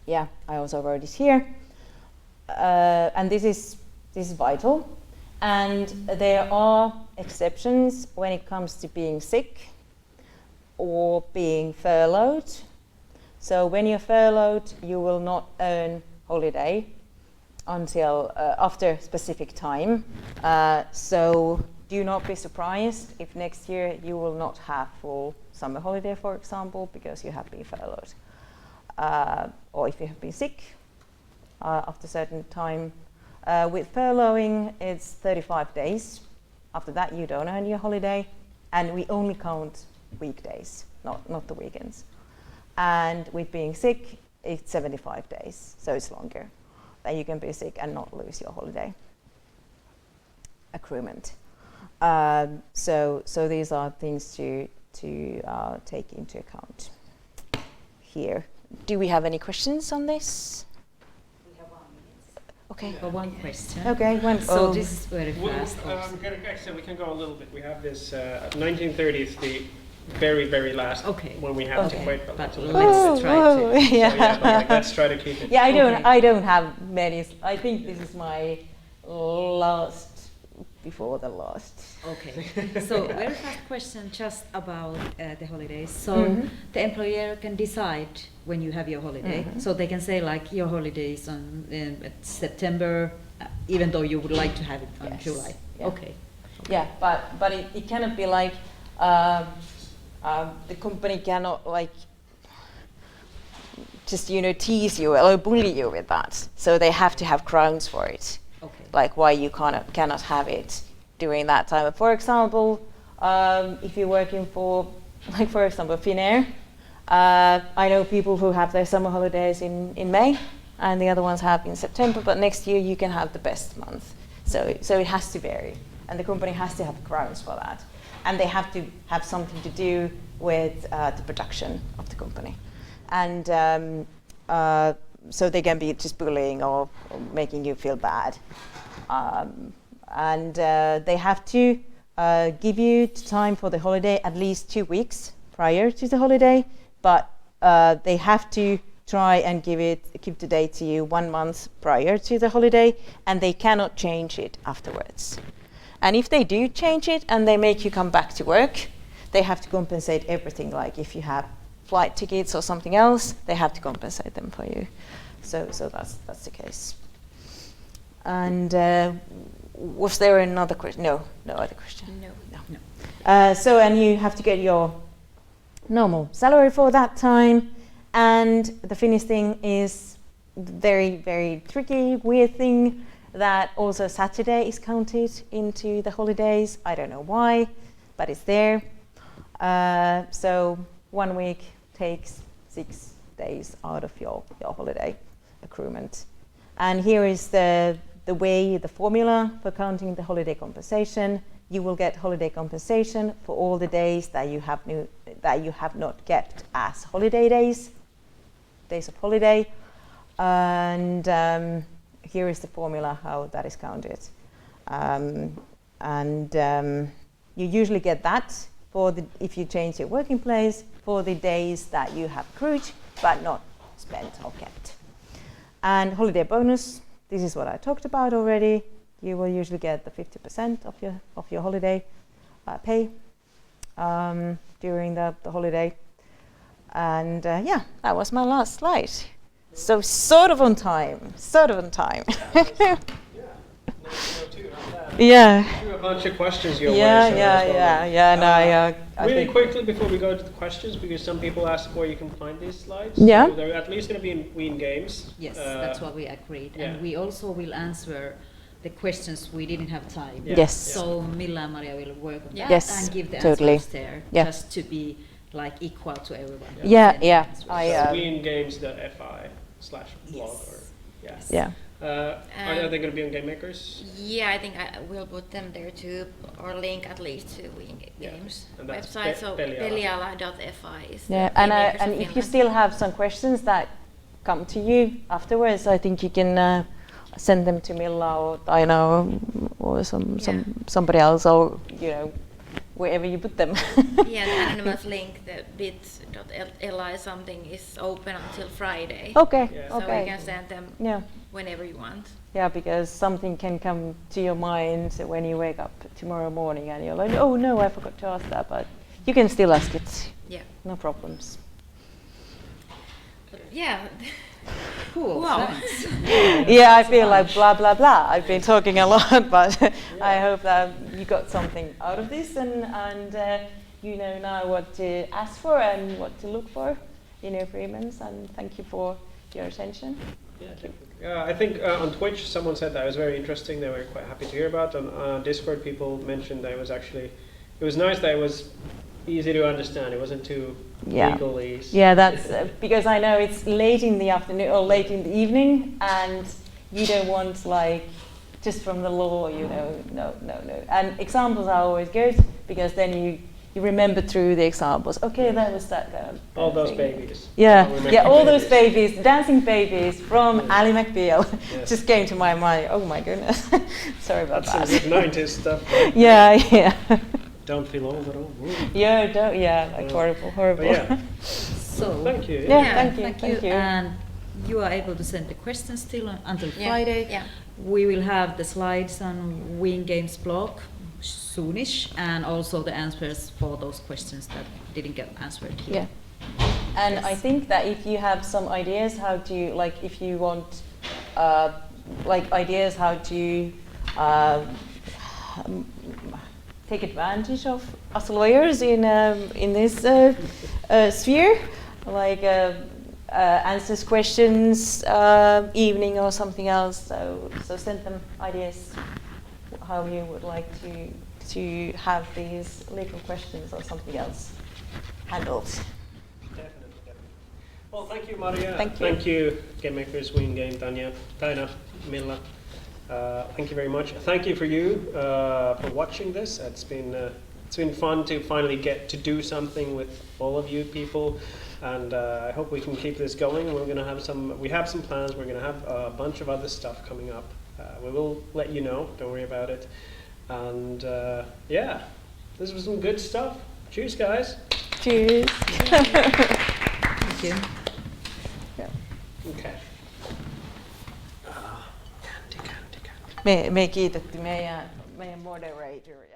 yeah, I also wrote it here. And this is vital. And there are exceptions when it comes to being sick or being furloughed. So when you're furloughed, you will not earn holiday until after a specific time. So do not be surprised if next year you will not have full summer holiday, for example, because you have been furloughed. Or if you have been sick after a certain time. With furloughing, it's 35 days. After that, you don't earn your holiday. And we only count weekdays, not the weekends. And with being sick, it's 75 days, so it's longer. Then you can be sick and not lose your holiday accruement. So these are things to take into account here. Do we have any questions on this? We have 1 minute. Okay. For one question. Okay. So this is very fast. Actually, we can go a little bit. We have this 1930s, the very last when we have to wait. But let's try to. Yeah. So, yeah, let's try to keep it. Yeah, I don't have many. I think this is my last before the last. Okay. So very fast question just about the holidays. So the employer can decide when you have your holiday. So they can say like your holiday is on September, even though you would like to have it on July. Yeah. Okay. Yeah, but it cannot be like the company cannot like just tease you or bully you with that. So they have to have grounds for it. Okay. Like why you cannot have it during that time. For example, if you're working for, like for example, Finnair, I know people who have their summer holidays in May, and the other ones have in September. But next year you can have the best month. So it has to vary, and the company has to have grounds for that, and they have to have something to do with the production of the company, and so they can be just bullying or making you feel bad. And they have to give you time for the holiday at least 2 weeks prior to the holiday, but they have to try and give the date to you 1 month prior to the holiday, and they cannot change it afterwards. And if they do change it and they make you come back to work, they have to compensate everything. Like if you have flight tickets or something else, they have to compensate them for you. So that's the case. And was there another question? No other question. No. So and you have to get your normal salary for that time. And the Finnish thing is very, very tricky, weird thing that also Saturday is counted into the holidays. I don't know why, but it's there. So 1 week takes 6 days out of your holiday accruement. And here is the formula for counting the holiday compensation. You will get holiday compensation for all the days that you have not kept as holiday days of holiday. And here is the formula how that is counted. You usually get that if you change your working place for the days that you have accrued but not spent or kept. And holiday bonus, this is what I talked about already. You will usually get the 50% of your holiday pay during the holiday. And yeah, that was my last slide. So sort of on time. Yeah. Threw a bunch of questions your way. Really quickly before we go to the questions, because some people ask where you can find these slides. Yeah. So they're at least going to be in Wien Games. Yes, that's what we agreed. yeah. And we also will answer the questions we didn't have time. Yeah. Yes. So Milla and Maria will work on that Yes, and give the totally. answers there, Yeah. just to be like equal to everyone. Yeah, Send yeah. answers. So wiengames.fi/blog. Yes. Yeah. Are they going to be on Game Makers? Yeah, I think I will put them there too, or link at least to Wien Yeah. Games And that's website. So Peliala. peliala.fi is Yeah, the and Game Makers of if you Finland. still have some questions that come to you afterwards, I think you can send them to Milla or Taina or somebody else, or wherever you put them. Yeah, the anonymous link, the bit.li something is open until Friday. Okay, Yeah. So okay. you can send them Yeah, whenever you want. yeah, because something can come to your mind when you wake up tomorrow morning and you're like, oh no, I forgot to ask that, but you can still ask it. Yeah. No problems. But yeah. Cool. Wow. Thanks. Yeah, I feel like blah blah blah. I've been talking a lot, but I hope that you got something out of this, and you know now what to ask for and what to look for in your agreements. And thank you for your attention. I think on Twitch someone said that it was very interesting. They were quite happy to hear about. On Discord, people mentioned that it was nice that it was easy to understand. It wasn't too legally. Yeah, that's because I know it's late in the afternoon or late in the evening, and you don't want like just from the law, no. And examples are always good because then you remember through the examples. Okay, that was that kind of all those thing. Babies. Yeah, all those babies. dancing babies from Ally McBeal Yes. just came to my mind. Oh my goodness, sorry about That's that. some 90s stuff. Right? Yeah. Don't feel old at all. Like horrible. But yeah. So Thank you. Yeah, thank you. And you are able to send the questions still until Yeah. Friday. Yeah. We will have the slides on Wien Games blog soonish, and also the answers for those questions that didn't get answered here. Yeah. And I think that if you have some ideas how to, like, if you want, ideas how to take advantage of us lawyers in this sphere, like answers questions evening or something else. So send them ideas how you would like to have these legal questions or something else handled. Definitely. Well, thank you, Maria. Thank you. Thank you, Game Makers, Wien Game, Taina, Milla. Thank you very much. Thank you for for watching this. It's been fun to finally get to do something with all of you people, and I hope we can keep this going. We have some plans. We're gonna have a bunch of other stuff coming up. We will let you know. Don't worry about it. And this was some good stuff. Cheers, guys. Cheers. Thank you. Okay. Me kiitettiin meidän moderator.